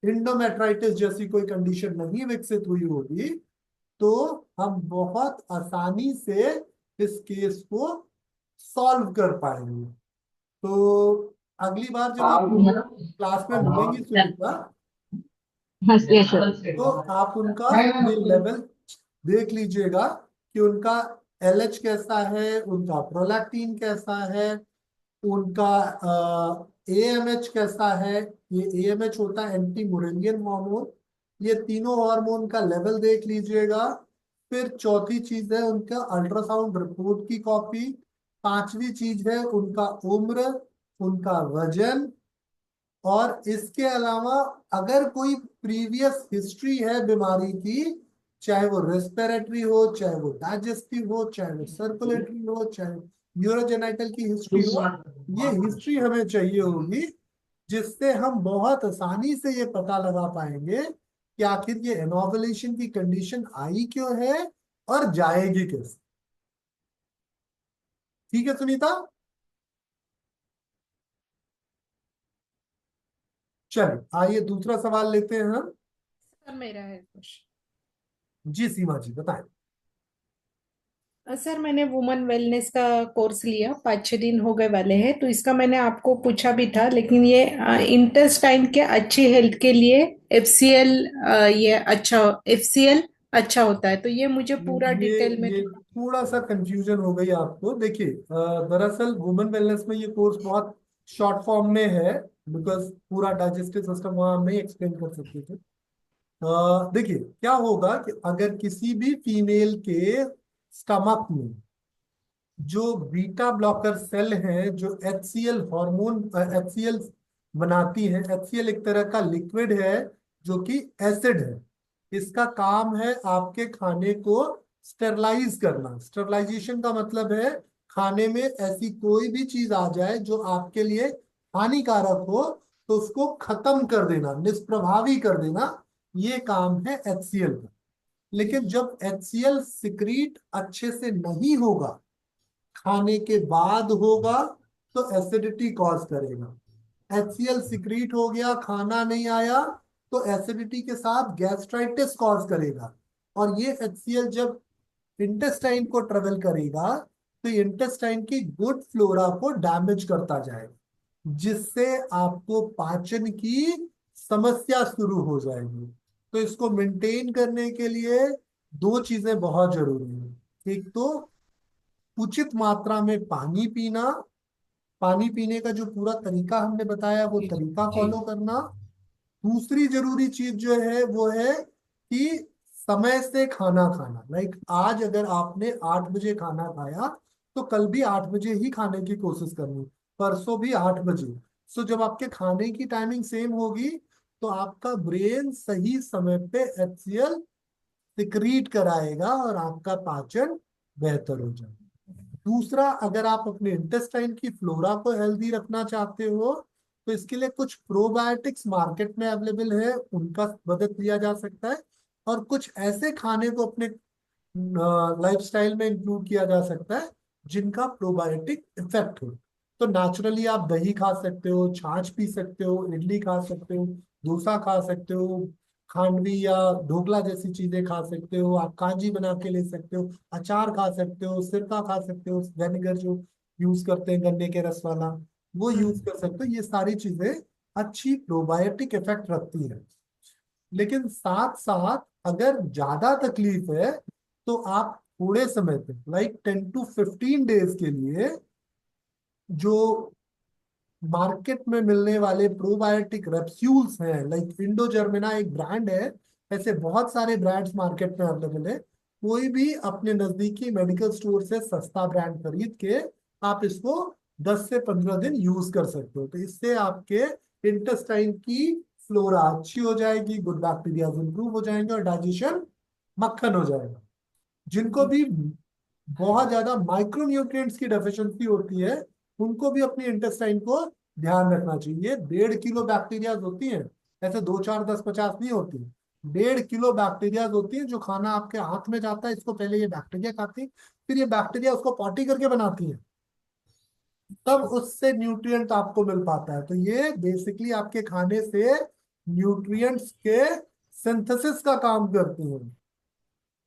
इंडोमेट्राइटिस जैसी कोई कंडीशन नहीं विकसित हुई होगी, तो हम बहुत आसानी से इस केस को सॉल्व कर पाएंगे। तो अगली बार जब आप क्लास में मिलेंगी सुनीता, हाँ यस सर। तो आप उनका ये लेवल देख लीजिएगा कि उनका एलएच कैसा है, उनका प्रोलैक्टिन कैसा है, उनका एएमएच कैसा है। ये एएमएच होता है एंटी मुरेलियन हार्मोन। ये तीनों हार्मोन का लेवल देख लीजिएगा। फिर चौथी चीज है उनका अल्ट्रासाउंड रिपोर्ट की कॉपी। पांचवी चीज है उनका उम्र, उनका वजन, और इसके अलावा अगर कोई प्रीवियस हिस्ट्री है बीमारी की, चाहे वो रेस्पिरेटरी हो, चाहे वो डाइजेस्टिव हो, चाहे वो सर्कुलेटरी हो, चाहे यूरोजेनाइटल की हिस्ट्री हो, ये हिस्ट्री हमें चाहिए होगी, जिससे हम बहुत आसानी से ये पता लगा पाएंगे कि आखिर ये एनोवुलेशन की कंडीशन आई क्यों है और जाएगी कैसे। ठीक है सुनीता, चलिए आइए दूसरा सवाल लेते हैं हम। सर मेरा है क्वेश्चन। जी सीमा जी बताएं। सर मैंने वुमेन वेलनेस का कोर्स लिया, 5-6 दिन हो गए वाले हैं, तो इसका मैंने आपको पूछा भी था, लेकिन ये इंटेस्टाइन के अच्छी हेल्थ के लिए एफसीएल, ये अच्छा, एफसीएल अच्छा होता है, तो ये मुझे पूरा ये डिटेल में ये थोड़ा सा कंफ्यूजन हो गई आपको। देखिए, दरअसल वुमेन वेलनेस में ये कोर्स बहुत शॉर्ट फॉर्म में है, बिकॉज पूरा डाइजेस्टिव सिस्टम वहां हम नहीं एक्सप्लेन कर सकते थे। देखिए क्या होगा कि अगर किसी भी फीमेल के स्टमक में जो बीटा ब्लॉकर सेल हैं, जो एचसीएल हार्मोन एचसीएल बनाती है, एचसीएल एक तरह का लिक्विड है जो कि एसिड है। इसका काम है आपके खाने को स्टेरलाइज करना। स्टेरलाइजेशन का मतलब है खाने में ऐसी कोई भी चीज आ जाए जो आपके लिए हानिकारक हो, तो उसको खत्म कर देना, निष्प्रभावी कर देना, ये काम है एचसीएल का। लेकिन जब एचसीएल सिक्रीट अच्छे से नहीं होगा, खाने के बाद होगा तो एसिडिटी कॉज करेगा। HCl सिक्रीट हो गया, खाना नहीं आया, तो एसिडिटी के साथ गैस्ट्राइटिस कॉज करेगा। और ये HCl जब इंटेस्टाइन को ट्रेवल करेगा तो इंटेस्टाइन की गुड फ्लोरा को डैमेज करता जाएगा, जिससे आपको पाचन की समस्या शुरू हो जाएगी। तो इसको मेंटेन करने के लिए दो चीजें बहुत जरूरी है। एक तो उचित मात्रा में पानी पीना, पानी पीने का जो पूरा तरीका हमने बताया वो जी तरीका जी। फॉलो करना। दूसरी जरूरी चीज जो है वो है कि समय से खाना खाना। लाइक आज अगर आपने 8 बजे खाना खाया तो कल भी 8 बजे ही खाने की कोशिश करनी, परसों भी 8 बजे। सो जब आपके खाने की टाइमिंग सेम होगी तो आपका ब्रेन सही समय पे HCl सिक्रीट कराएगा और आपका पाचन बेहतर हो जाएगा। दूसरा, अगर आप अपने इंटेस्टाइन की फ्लोरा को हेल्दी रखना चाहते हो तो इसके लिए कुछ प्रोबायोटिक्स मार्केट में अवेलेबल है, उनका मदद लिया जा सकता है। और कुछ ऐसे खाने को अपने लाइफस्टाइल में इंक्लूड किया जा सकता है जिनका प्रोबायोटिक इफेक्ट हो। तो नेचुरली आप दही खा सकते हो, छाछ पी सकते हो, इडली खा सकते हो, डोसा खा सकते हो, खांडवी या ढोकला जैसी चीजें खा सकते हो, आप कांजी बना के ले सकते हो, अचार खा सकते हो, सिरका खा सकते हो, वेनेगर जो यूज करते हैं गन्ने के रस वाला वो यूज कर सकते हो। ये सारी चीजें अच्छी प्रोबायोटिक इफेक्ट रखती है। लेकिन साथ साथ अगर ज्यादा तकलीफ है तो आप थोड़े समय तक, लाइक 10 to 15 डेज के लिए, जो मार्केट में मिलने वाले प्रोबायोटिक रेप्स्यूल्स हैं, लाइक इंडोजर्मिना एक ब्रांड है, ऐसे बहुत सारे ब्रांड्स मार्केट में अवेलेबल है। कोई भी अपने नजदीकी मेडिकल स्टोर से सस्ता ब्रांड खरीद के आप इसको 10 से 15 दिन यूज कर सकते हो। तो इससे आपके इंटेस्टाइन की फ्लोरा अच्छी हो जाएगी, गुड बैक्टीरिया इंप्रूव हो जाएंगे और डाइजेशन मक्खन हो जाएगा। जिनको भी बहुत ज्यादा माइक्रो न्यूट्रिएंट्स की डेफिशिएंसी होती है उनको भी अपनी इंटेस्टाइन को ध्यान रखना चाहिए। 1.5 किलो बैक्टीरिया होती हैं, ऐसे 2 4 10 50 नहीं होती। 1.5 किलो बैक्टीरिया होती है जो खाना आपके हाथ में जाता है, इसको पहले ये बैक्टीरिया खाती है, फिर ये बैक्टीरिया उसको पॉटी करके बनाती है, तब उससे न्यूट्रिएंट आपको मिल पाता है। तो ये बेसिकली आपके खाने से न्यूट्रिएंट्स के सिंथेसिस का काम करती हैं।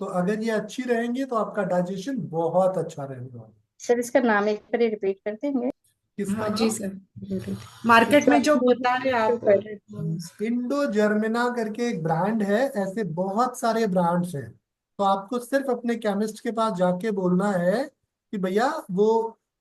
तो अगर ये अच्छी रहेंगी तो आपका डाइजेशन बहुत अच्छा रहेगा। सर इसका नाम एक बार रिपीट कर देंगे? किसका हाँ जी नाम? सर, जरूर। मार्केट में जो बता रहे आप बोल रहे थे। इंडो जर्मिना करके एक ब्रांड है, ऐसे बहुत सारे ब्रांड्स हैं। तो आपको सिर्फ अपने केमिस्ट के पास जाके बोलना है कि भैया वो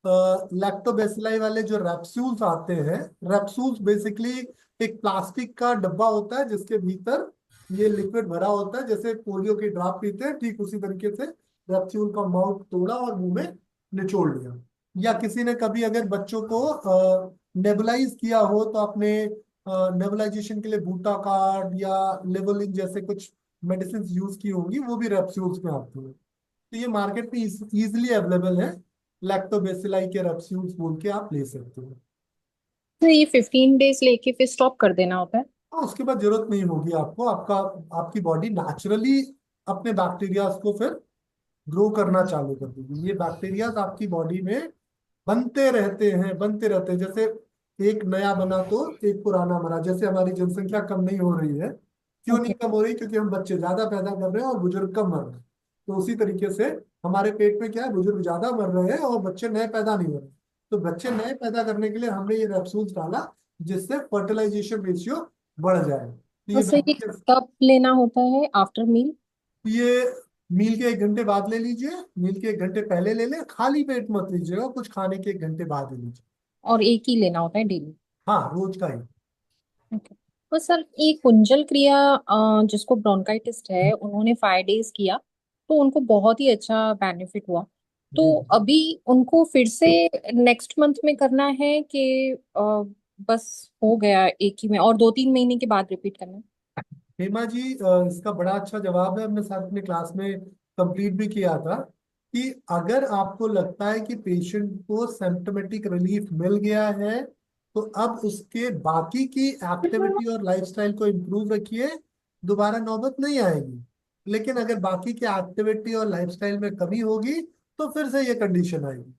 लैक्टोबैसिलाई वाले जो रेप्सूल्स आते हैं, रेप्सूल्स बेसिकली एक प्लास्टिक का डब्बा होता है जिसके भीतर ये लिक्विड भरा होता है, जैसे पोलियो की ड्रॉप पीते हैं ठीक उसी तरीके से रेप्सूल का माउथ तोड़ा और मुंह में निचोड़ लिया। या किसी ने कभी अगर बच्चों को नेबुलाइज किया हो तो आपने नेबुलाइजेशन के लिए बूटाकार्ड या लेवोलिन जैसे कुछ मेडिसिन यूज की होंगी, वो भी रेप्सूल्स में आती है। तो ये मार्केट में इजीली अवेलेबल है, लैक्टोबैसिलाई के रेप्सूल्स बोल के आप ले सकते हो। तो ये 15 डेज लेके फिर स्टॉप कर देना होता है? हाँ, उसके बाद जरूरत नहीं होगी आपको। आपका आपकी बॉडी नेचुरली अपने बैक्टीरिया को फिर ग्रो करना चालू कर देगी। ये बैक्टीरिया आपकी बॉडी में बनते रहते हैं, बनते रहते हैं। जैसे एक नया बना तो एक पुराना मरा, जैसे हमारी जनसंख्या कम नहीं हो रही है। क्यों नहीं ओके। कम हो रही? क्योंकि हम बच्चे ज्यादा पैदा कर रहे हैं और बुजुर्ग कम मर रहे हैं। तो उसी तरीके से हमारे पेट में क्या है, बुजुर्ग ज्यादा मर रहे हैं और बच्चे नए पैदा नहीं हो रहे। तो बच्चे नए पैदा करने के लिए हमने ये रेप्सूल्स डाला जिससे फर्टिलाइजेशन रेशियो बढ़ जाए। तो तो सर ये कब लेना होता है? After meal? ये मील के 1 घंटे बाद ले लीजिए, मील के 1 घंटे पहले ले लें, खाली पेट मत लीजिएगा, कुछ खाने के 1 घंटे बाद ले लीजिए। और एक ही लेना होता है डेली? हाँ, रोज का ही। ओके। तो सर ये कुंजल क्रिया, जिसको ब्रोंकाइटिस है, उन्होंने 5 डेज किया तो उनको बहुत ही अच्छा बेनिफिट हुआ। तो जी। अभी उनको फिर से नेक्स्ट मंथ में करना है कि बस हो गया एक ही में, और 2-3 महीने के बाद रिपीट करना है? हेमा जी, इसका बड़ा अच्छा जवाब है, हमने साथ अपने क्लास में कंप्लीट भी किया था कि अगर आपको लगता है कि पेशेंट को सिम्टोमेटिक रिलीफ मिल गया है तो अब उसके बाकी की एक्टिविटी और लाइफस्टाइल को इम्प्रूव रखिए, दोबारा नौबत नहीं आएगी। लेकिन अगर बाकी की एक्टिविटी और लाइफस्टाइल में कमी होगी तो फिर से ये कंडीशन आएगी।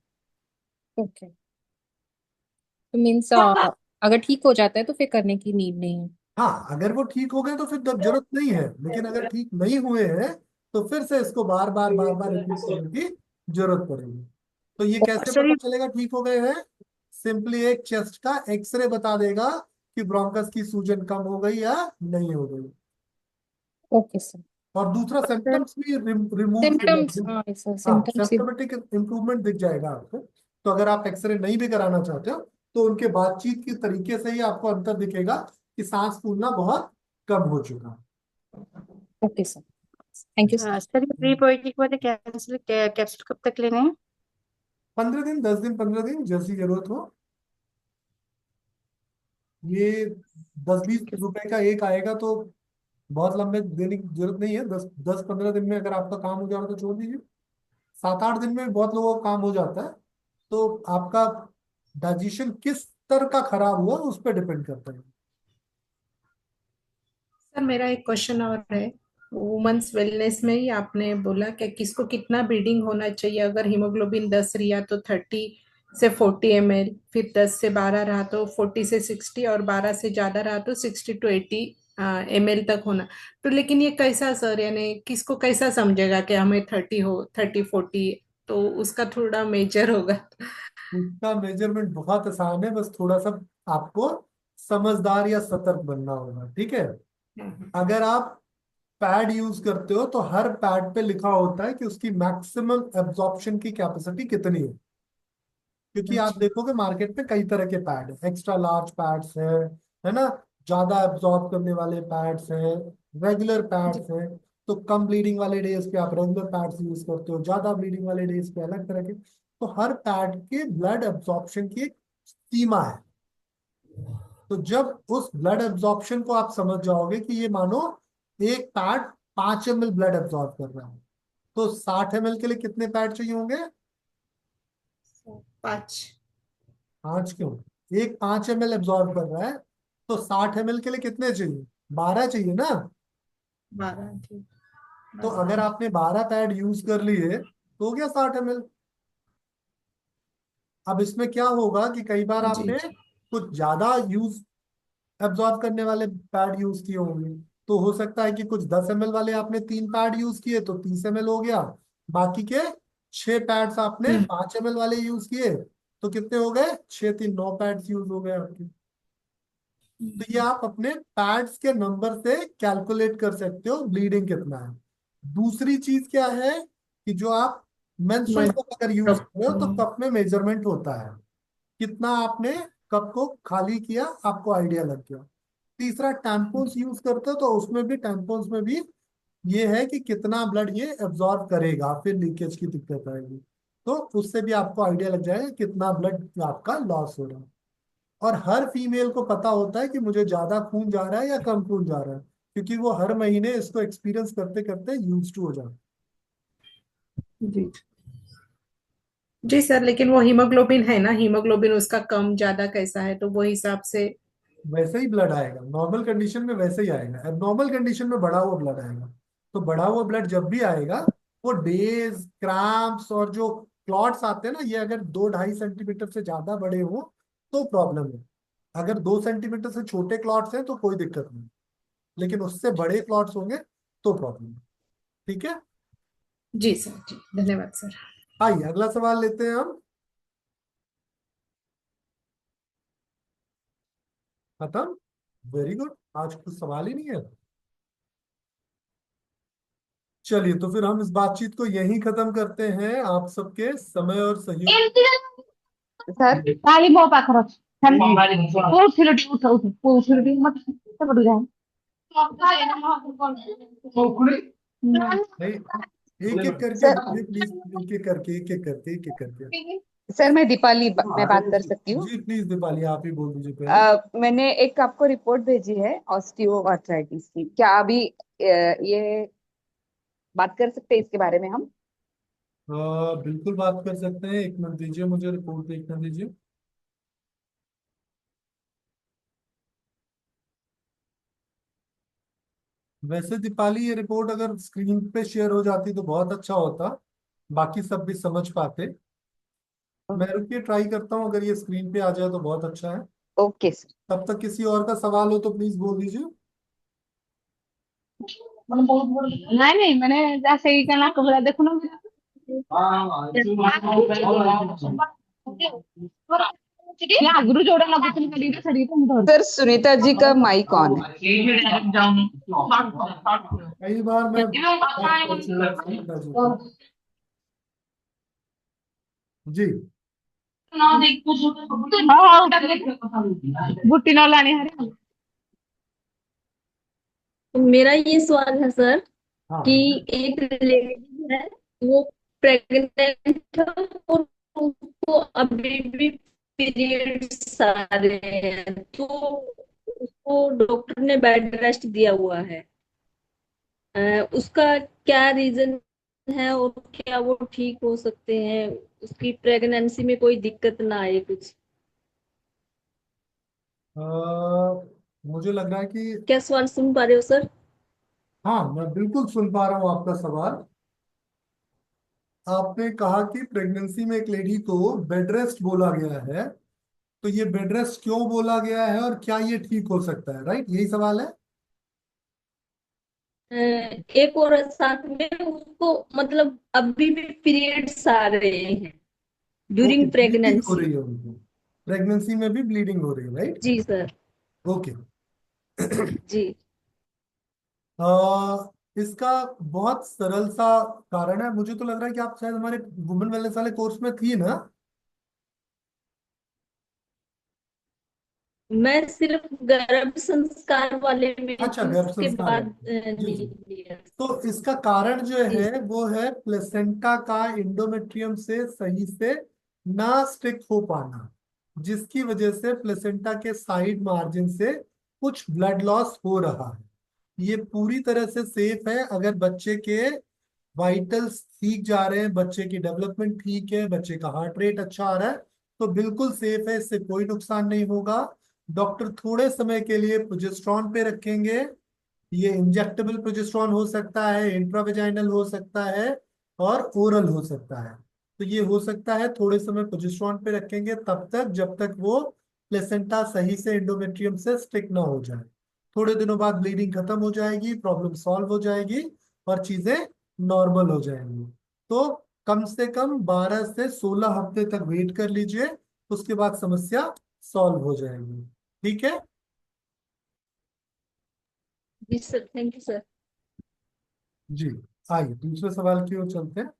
ओके, तो मीन्स अगर ठीक हो जाता है तो फिर करने की नीड नहीं है। हाँ, अगर वो ठीक हो गए तो फिर जरूरत नहीं है, लेकिन अगर ठीक नहीं हुए हैं तो फिर से इसको बार बार बार बार रिपीट करने की जरूरत पड़ेगी। तो ये कैसे सर पता ये चलेगा ठीक हो गए हैं? सिंपली एक चेस्ट का एक्सरे बता देगा कि ब्रोंकस की सूजन कम हो गई या नहीं हो गई। Okay sir. और दूसरा सर सिम्टम्स भी रिमूव हो सिम्टम्स, जाएंगे। हाँ सर, हाँ, सिम्टम्स ही। सिम्टोमेटिक इम्प्रूवमेंट दिख जाएगा आपको। तो अगर आप एक्सरे नहीं भी कराना चाहते हो तो उनके बातचीत के तरीके से ही आपको अंतर दिखेगा कि सांस फूलना बहुत कम हो चुका okay sir, thank you sir. Sir ये प्रीबायोटिक वाले कैप्सूल कैप्सूल कब तक लेने हैं? 15 दिन, 10 दिन, 15 दिन, जैसी जरूरत हो। ये 10-20 रुपए का एक आएगा तो बहुत लंबे देने की जरूरत नहीं है। 10-15 दिन में अगर आपका काम हो जाएगा तो छोड़ दीजिए। 7-8 दिन में बहुत लोगों का काम हो जाता है। तो आपका डाइजेशन किस तरह का खराब हुआ उस पर डिपेंड करता है। सर मेरा एक क्वेश्चन और है। वुमेन्स वेलनेस में ही आपने बोला कि किसको कितना ब्लीडिंग होना चाहिए, अगर हीमोग्लोबिन 10 रिया तो 30 से 40 ml, फिर 10 से 12 रहा तो 40 से 60, और 12 से ज्यादा रहा तो 60 to 80 ml तक होना। तो लेकिन ये कैसा सर, यानी किसको कैसा समझेगा कि हमें 30 हो, 30-40, तो उसका थोड़ा मेजर होगा। उसका मेजरमेंट बहुत आसान है, बस थोड़ा सा आपको समझदार या सतर्क बनना होगा, ठीक है। अगर आप पैड यूज करते हो तो हर पैड पे लिखा होता है कि उसकी मैक्सिमम एब्जॉर्प्शन की कैपेसिटी कितनी है। क्योंकि आप अच्छा। देखोगे मार्केट में कई तरह के पैड है, एक्स्ट्रा लार्ज पैड्स है ना, ज्यादा एब्जॉर्ब करने वाले पैड्स हैं, रेगुलर जी। पैड्स हैं। तो कम ब्लीडिंग वाले डेज पे आप रेगुलर पैड्स यूज करते हो, ज्यादा ब्लीडिंग वाले डेज पे अलग तरह के। तो हर पैड के ब्लड एब्जॉर्प्शन की एक सीमा है। तो जब उस ब्लड एब्जॉर्प्शन को आप समझ जाओगे कि ये मानो एक पैड 5 ml ब्लड एब्जॉर्ब कर रहा है, तो 60 ml के लिए कितने पैड चाहिए होंगे? 5। 5 क्यों? एक 5 ml एब्जॉर्ब कर रहा है, तो 60 ml के लिए कितने चाहिए? 12 चाहिए ना। 12 ठीक। तो अगर आपने 12 पैड यूज कर लिए तो हो गया 60 ml। अब इसमें क्या होगा कि कई बार जी आपने जी। कुछ ज्यादा यूज एब्जॉर्ब करने वाले पैड यूज किए होंगे। तो हो सकता है कि कुछ 10 ml वाले आपने 3 पैड यूज किए तो 30 ml हो गया। बाकी के 6 पैड्स आपने हम्म। 5 ml वाले यूज किए तो कितने हो गए? 6-3-9 पैड्स यूज हो गए आपके। तो ये आप अपने पैड्स के नंबर से कैलकुलेट कर सकते हो ब्लीडिंग कितना है। दूसरी चीज क्या है कि जो आप मेंस्ट्रुअल मन कप अगर यूज कर रहे हो तो कप में मेजरमेंट होता है, कितना आपने कप को खाली किया आपको आइडिया लग गया। तीसरा टैम्पून्स यूज करते हो तो उसमें भी टैम्पून्स में भी ये है कि कितना ब्लड ये एब्जॉर्ब करेगा, फिर लीकेज की दिक्कत आएगी। तो उससे भी आपको आइडिया लग जाएगा कितना ब्लड आपका लॉस हो रहा है। और हर फीमेल को पता होता है कि मुझे ज्यादा खून जा रहा है या कम खून जा रहा है, क्योंकि वो हर महीने इसको एक्सपीरियंस करते करते यूज टू हो जाता है। जी जी सर, लेकिन वो हीमोग्लोबिन है ना, हीमोग्लोबिन उसका कम ज्यादा कैसा है, तो वो हिसाब से। वैसे ही ब्लड आएगा नॉर्मल कंडीशन में, वैसे ही आएगा। एबनॉर्मल कंडीशन में बढ़ा हुआ ब्लड आएगा। तो बढ़ा हुआ ब्लड जब भी आएगा वो डेज क्रैम्प्स और जो क्लॉट्स आते हैं ना, ये अगर 2-2.5 सेंटीमीटर से ज्यादा बड़े हो तो प्रॉब्लम है। अगर 2 सेंटीमीटर से छोटे क्लॉट्स हैं तो कोई दिक्कत नहीं, लेकिन उससे बड़े क्लॉट्स होंगे तो प्रॉब्लम है। ठीक है। जी सर, जी धन्यवाद सर। आइए अगला सवाल लेते हैं हम। खत्म। वेरी गुड, आज कुछ सवाल ही नहीं है। चलिए तो फिर हम इस बातचीत को यहीं खत्म करते हैं। आप सबके समय और सहयोग। सर ताली ମୋ ପାଖରେ ଅଛି। କୋଉଥିରେ ଟିକେ ଉଠଉଛୁ କୋଉଥିରେ ଟିକେ ମତେ ସେପଟୁ ଯାଏ। नहीं, एक एक करके सर, बोलिए प्लीज, एक एक करके, एक एक करके, एक एक करके। सर मैं दीपाली मैं बात कर सकती हूँ। जी प्लीज दीपाली, आप ही बोल दीजिए पहले। मैंने एक आपको रिपोर्ट भेजी है ऑस्टियो आर्थराइटिस की, क्या अभी ये बात कर सकते हैं इसके बारे में हम? बिल्कुल बात कर सकते हैं, एक मिनट दीजिए, मुझे रिपोर्ट देखने दीजिए। वैसे दीपाली ये रिपोर्ट अगर स्क्रीन पे शेयर हो जाती तो बहुत अच्छा होता, बाकी सब भी समझ पाते। मैं रुकिए ट्राई करता हूँ, अगर ये स्क्रीन पे आ जाए तो बहुत अच्छा है। Okay sir. तब तक किसी और का सवाल हो तो प्लीज बोल दीजिए। नहीं नहीं, मैंने जैसे ही कहना कबरा देखो ना मेरा। क्या गुरु जोड़ा ना कुछ नहीं करी सड़ी तुम धर। सर सुनीता जी का माइक ऑन है। कई बार मैं जी गुट्टी ना लाने हरे। तो मेरा ये सवाल है सर हाँ कि एक लेडी है, वो प्रेग्नेंट है और उसको अभी भी पीरियड्स आ रहे हैं, तो उसको डॉक्टर ने बेड रेस्ट दिया हुआ है। उसका क्या रीजन है और क्या वो ठीक हो सकते हैं, उसकी प्रेगनेंसी में कोई दिक्कत ना आए कुछ। अ, मुझे लग रहा है कि क्या सवाल सुन पा रहे हो सर? हाँ, मैं बिल्कुल सुन पा रहा हूँ आपका सवाल। आपने कहा कि प्रेगनेंसी में एक लेडी को बेड रेस्ट बोला गया है, तो ये बेड रेस्ट क्यों बोला गया है और क्या ये ठीक हो सकता है, राइट? यही सवाल है। एक और साथ में उसको मतलब अभी भी पीरियड्स आ रहे हैं ओके, ड्यूरिंग ब्लीडिंग हो प्रेगनेंसी। रही है उनको, प्रेगनेंसी में भी ब्लीडिंग हो रही है, राइट? जी सर। ओके। जी। इसका बहुत सरल सा कारण है। मुझे तो लग रहा है कि आप शायद हमारे वुमेन वेलनेस वाले कोर्स में थी ना। मैं सिर्फ गर्भ संस्कार वाले में अच्छा, थी, गर्भ उसके संस्कार बाद है। जी नहीं जी। लिया। तो इसका कारण जो जी है सर। वो है प्लेसेंटा का इंडोमेट्रियम से सही से ना स्टिक हो पाना, जिसकी वजह से प्लेसेंटा के साइड मार्जिन से कुछ ब्लड लॉस हो रहा है। ये पूरी तरह से सेफ है अगर बच्चे के वाइटल्स ठीक जा रहे हैं, बच्चे की डेवलपमेंट ठीक है, बच्चे का हार्ट रेट अच्छा आ रहा है, तो बिल्कुल सेफ है, इससे कोई नुकसान नहीं होगा। डॉक्टर थोड़े समय के लिए प्रोजेस्ट्रॉन पे रखेंगे। ये इंजेक्टेबल प्रोजेस्ट्रॉन हो सकता है, इंट्रावेजाइनल हो सकता है, और ओरल हो सकता है। तो ये हो सकता है थोड़े समय प्रोजेस्ट्रॉन पे रखेंगे तब तक जब तक वो प्लेसेंटा सही से एंडोमेट्रियम से स्टिक ना हो जाए। थोड़े दिनों बाद ब्लीडिंग खत्म हो जाएगी, प्रॉब्लम सॉल्व हो जाएगी और चीजें नॉर्मल हो जाएंगी। तो कम से कम 12 से 16 हफ्ते तक वेट कर लीजिए, उसके बाद समस्या सॉल्व हो जाएगी। ठीक है? जी सर, थैंक यू सर। जी। आइए दूसरे सवाल की ओर चलते हैं।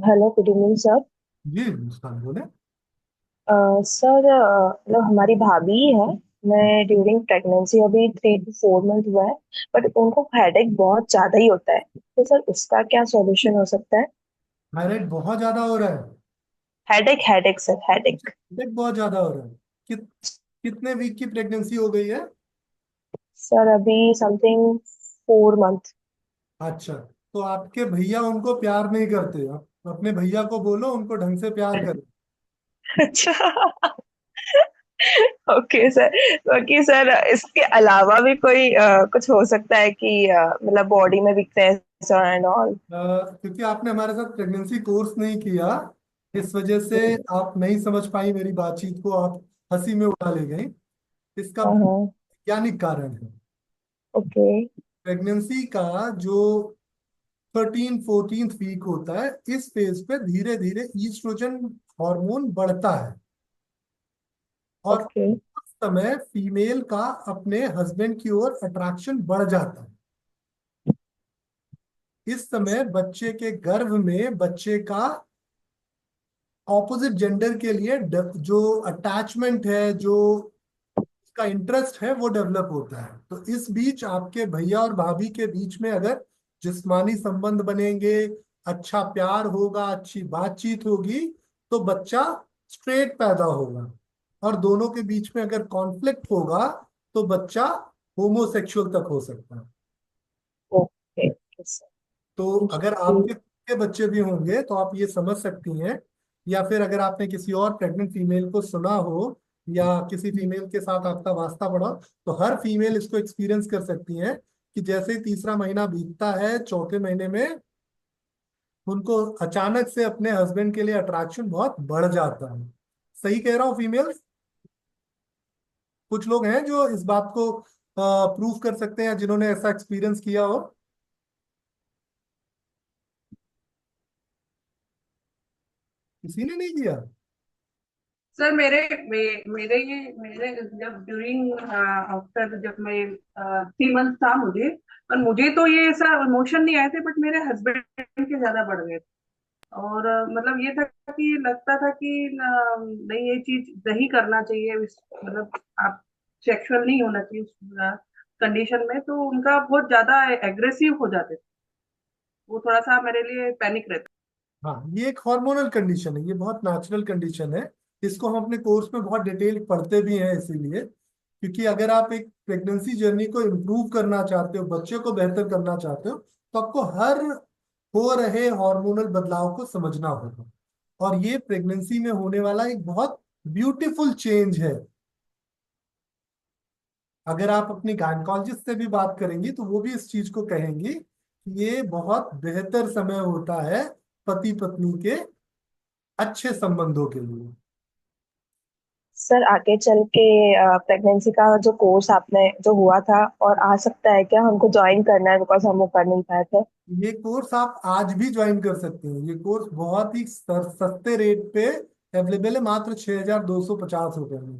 Hello, good evening sir. जी मुस्कान बोले। सर, मतलब हमारी भाभी है। मैं ड्यूरिंग प्रेगनेंसी अभी 3 to 4 मंथ हुआ है, बट उनको हेडेक बहुत ज्यादा ही होता है, तो सर उसका क्या सॉल्यूशन हो सकता है? थायराइड बहुत ज्यादा हो रहा है? Headache, headache sir, headache. Headache बहुत ज्यादा हो रहा है? कितने वीक की प्रेगनेंसी हो गई है? सर अभी समथिंग 4 मंथ। अच्छा, तो आपके भैया उनको प्यार नहीं करते? आप अपने भैया को बोलो उनको ढंग से प्यार करें। अच्छा। Okay sir. ओके सर, इसके अलावा भी कोई कुछ हो सकता है कि मतलब बॉडी में वीकनेस एंड ऑल? क्योंकि आपने हमारे साथ प्रेगनेंसी कोर्स नहीं किया, इस वजह से आप नहीं समझ पाई मेरी बातचीत को, आप हंसी में उड़ा ले गई। इसका हाँ हाँ। वैज्ञानिक कारण है। ओके। प्रेगनेंसी का जो 13 14th वीक होता है, इस फेज पे धीरे धीरे ईस्ट्रोजन हार्मोन बढ़ता है, और ओके। उस समय फीमेल का अपने हस्बैंड की ओर अट्रैक्शन बढ़ जाता है। इस समय बच्चे के गर्भ में बच्चे का ऑपोजिट जेंडर के लिए जो अटैचमेंट है, जो उसका इंटरेस्ट है, वो डेवलप होता है। तो इस बीच आपके भैया और भाभी के बीच में अगर जिस्मानी संबंध बनेंगे, अच्छा प्यार होगा, अच्छी बातचीत होगी, तो बच्चा स्ट्रेट पैदा होगा। और दोनों के बीच में अगर कॉन्फ्लिक्ट होगा तो बच्चा होमोसेक्सुअल तक हो सकता है। Okay sir. तो अगर आपके खुद के बच्चे भी होंगे तो आप ये समझ सकती हैं, या फिर अगर आपने किसी और प्रेग्नेंट फीमेल को सुना हो या किसी फीमेल के साथ आपका वास्ता पड़ा, तो हर फीमेल इसको एक्सपीरियंस कर सकती है कि जैसे ही तीसरा महीना बीतता है, चौथे महीने में उनको अचानक से अपने हस्बैंड के लिए अट्रैक्शन बहुत बढ़ जाता है। सही कह रहा हूँ फीमेल्स? कुछ लोग हैं जो इस बात को प्रूव कर सकते हैं, जिन्होंने ऐसा एक्सपीरियंस किया हो। किसी ने नहीं किया? सर मेरे जब ड्यूरिंग आफ्टर जब मैं 3 मंथ था मुझे, पर मुझे तो ये ऐसा इमोशन नहीं आए थे, बट मेरे हस्बैंड के ज्यादा बढ़ गए थे। और मतलब ये था कि लगता था कि नहीं, ये चीज नहीं करना चाहिए, मतलब आप सेक्सुअल नहीं होना चाहिए उस कंडीशन में, तो उनका बहुत ज्यादा एग्रेसिव हो जाते थे। वो थोड़ा सा मेरे लिए पैनिक रहता। हाँ, ये एक हार्मोनल कंडीशन है, ये बहुत नेचुरल कंडीशन है। इसको हम अपने कोर्स में बहुत डिटेल पढ़ते भी हैं, इसीलिए क्योंकि अगर आप एक प्रेगनेंसी जर्नी को इम्प्रूव करना चाहते हो, बच्चे को बेहतर करना चाहते हो, तो आपको हर हो रहे हार्मोनल बदलाव को समझना होगा। और ये प्रेगनेंसी में होने वाला एक बहुत ब्यूटीफुल चेंज है। अगर आप अपनी गायनकोलॉजिस्ट से भी बात करेंगी तो वो भी इस चीज को कहेंगी कि ये बहुत बेहतर समय होता है पति पत्नी के अच्छे संबंधों के लिए। सर आगे चल के प्रेगनेंसी का जो कोर्स आपने जो हुआ था और आ सकता है क्या, हमको ज्वाइन करना है बिकॉज हम वो कर नहीं पाए थे। ये कोर्स आप आज भी ज्वाइन कर सकते हैं। ये कोर्स बहुत ही सस्ते रेट पे अवेलेबल है, मात्र 6,250 रुपये में।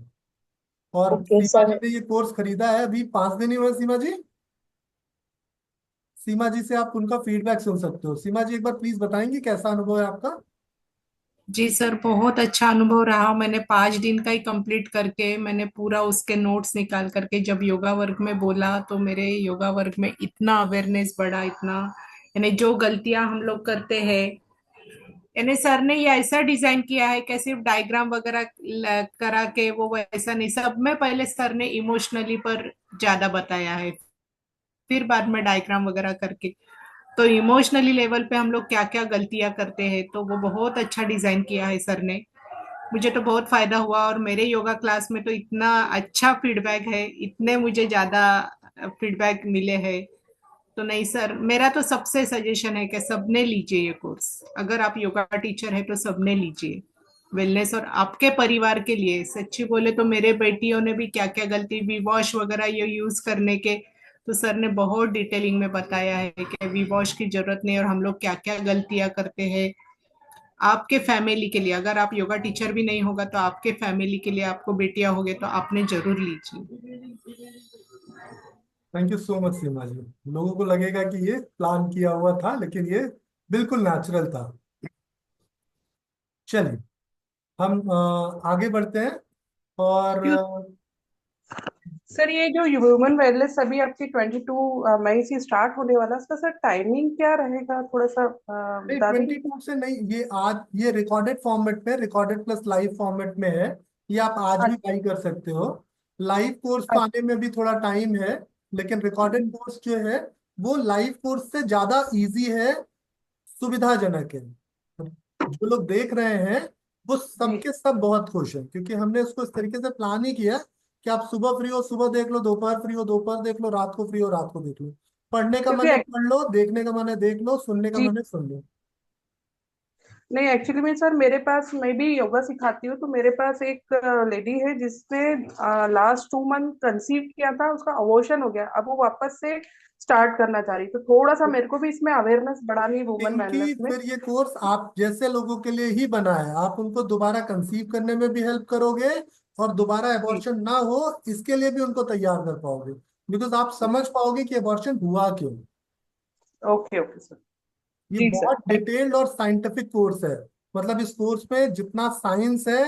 और ओके सीमा जी सर। ने ये कोर्स खरीदा है, अभी 5 दिन ही हुए सीमा जी। सीमा जी से आप उनका फीडबैक सुन सकते हो। सीमा जी, एक बार प्लीज बताएंगे कैसा अनुभव है आपका? जी सर, बहुत अच्छा अनुभव रहा। मैंने 5 दिन का ही कंप्लीट करके मैंने पूरा उसके नोट्स निकाल करके जब योगा वर्ग में बोला, तो मेरे योगा वर्ग में इतना अवेयरनेस बढ़ा, इतना, यानी जो गलतियां हम लोग करते हैं, यानी सर ने ये ऐसा डिजाइन किया है कि सिर्फ डायग्राम वगैरह करा के वो वैसा नहीं, सब में पहले सर ने इमोशनली पर ज्यादा बताया है, फिर बाद में डायग्राम वगैरह करके। तो इमोशनली लेवल पे हम लोग क्या क्या गलतियां करते हैं, तो वो बहुत अच्छा डिजाइन किया है सर ने। मुझे तो बहुत फायदा हुआ, और मेरे योगा क्लास में तो इतना अच्छा फीडबैक है, इतने मुझे ज्यादा फीडबैक मिले हैं। तो नहीं सर, मेरा तो सबसे सजेशन है कि सबने लीजिए ये कोर्स। अगर आप योगा टीचर है तो सबने लीजिए, वेलनेस और आपके परिवार के लिए। सच्ची बोले तो मेरे बेटियों ने भी क्या क्या गलती, वी वॉश वगैरह ये यूज करने के, तो सर ने बहुत डिटेलिंग में बताया है कि वी वॉश की जरूरत नहीं, और हम लोग क्या क्या गलतियां करते हैं। आपके फैमिली के लिए, अगर आप योगा टीचर भी नहीं होगा तो आपके फैमिली के लिए, आपको बेटियां होगे तो आपने जरूर लीजिए। थैंक यू सो मच सीमा जी। लोगों को लगेगा कि ये प्लान किया हुआ था, लेकिन ये बिल्कुल नेचुरल था। चलिए, हम आगे बढ़ते हैं। और सर ये जो ह्यूमन वेलनेस अभी आपकी 22 मई से स्टार्ट होने वाला, उसका सर टाइमिंग क्या रहेगा, थोड़ा सा नहीं, बता देंगे? 22 से नहीं, ये आज ये रिकॉर्डेड फॉर्मेट में, रिकॉर्डेड प्लस लाइव फॉर्मेट में है। ये आप आज भी अच्छा। बाई कर सकते हो। लाइव कोर्स को आने में भी थोड़ा टाइम है, लेकिन रिकॉर्डेड कोर्स जो है वो लाइव कोर्स से ज्यादा इजी है, सुविधाजनक है। जो लोग देख रहे हैं वो जी। सबके सब बहुत खुश हैं, क्योंकि हमने उसको इस तरीके से प्लान ही किया कि आप सुबह फ्री हो सुबह देख लो, दोपहर फ्री हो दोपहर देख लो, रात को फ्री हो रात को देख लो। पढ़ने का क्योंकि मन है पढ़ लो, देखने का मन है देख लो, सुनने का जी, मन है सुन लो। नहीं एक्चुअली में सर, मेरे पास, मैं भी योगा सिखाती हूँ, तो मेरे पास एक लेडी है जिसने लास्ट 2 मंथ कंसीव किया था, उसका अबॉर्शन हो गया, अब वो वापस से स्टार्ट करना चाह रही, तो थोड़ा सा मेरे को भी इसमें अवेयरनेस बढ़ानी वुमन इनकी वेलनेस में। फिर ये कोर्स आप जैसे लोगों के लिए ही बना है। आप उनको दोबारा कंसीव करने में भी हेल्प करोगे, और दोबारा जी। एबॉर्शन ना हो इसके लिए भी उनको तैयार कर पाओगे, बिकॉज आप समझ पाओगे कि एबॉर्शन हुआ क्यों। Okay okay sir. ये जी सर, बहुत डिटेल्ड और साइंटिफिक कोर्स है। मतलब इस कोर्स में जितना साइंस है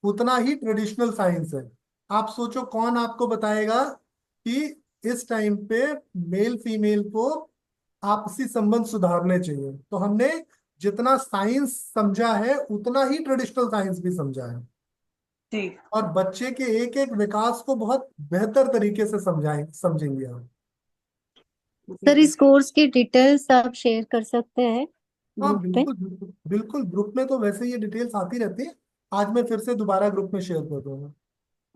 उतना ही ट्रेडिशनल साइंस है। आप सोचो कौन आपको बताएगा कि इस टाइम पे मेल फीमेल को आपसी संबंध सुधारने चाहिए। तो हमने जितना साइंस समझा है उतना ही ट्रेडिशनल साइंस भी समझा है, जी। और बच्चे के एक एक विकास को बहुत बेहतर तरीके से समझेंगे आप। जी सर जी। इस कोर्स की डिटेल्स आप शेयर कर सकते हैं हाँ ग्रुप पे। बिल्कुल बिल्कुल बिल्कुल, ग्रुप में तो वैसे ये डिटेल्स आती रहती है। आज मैं फिर से दोबारा ग्रुप में शेयर कर दूंगा।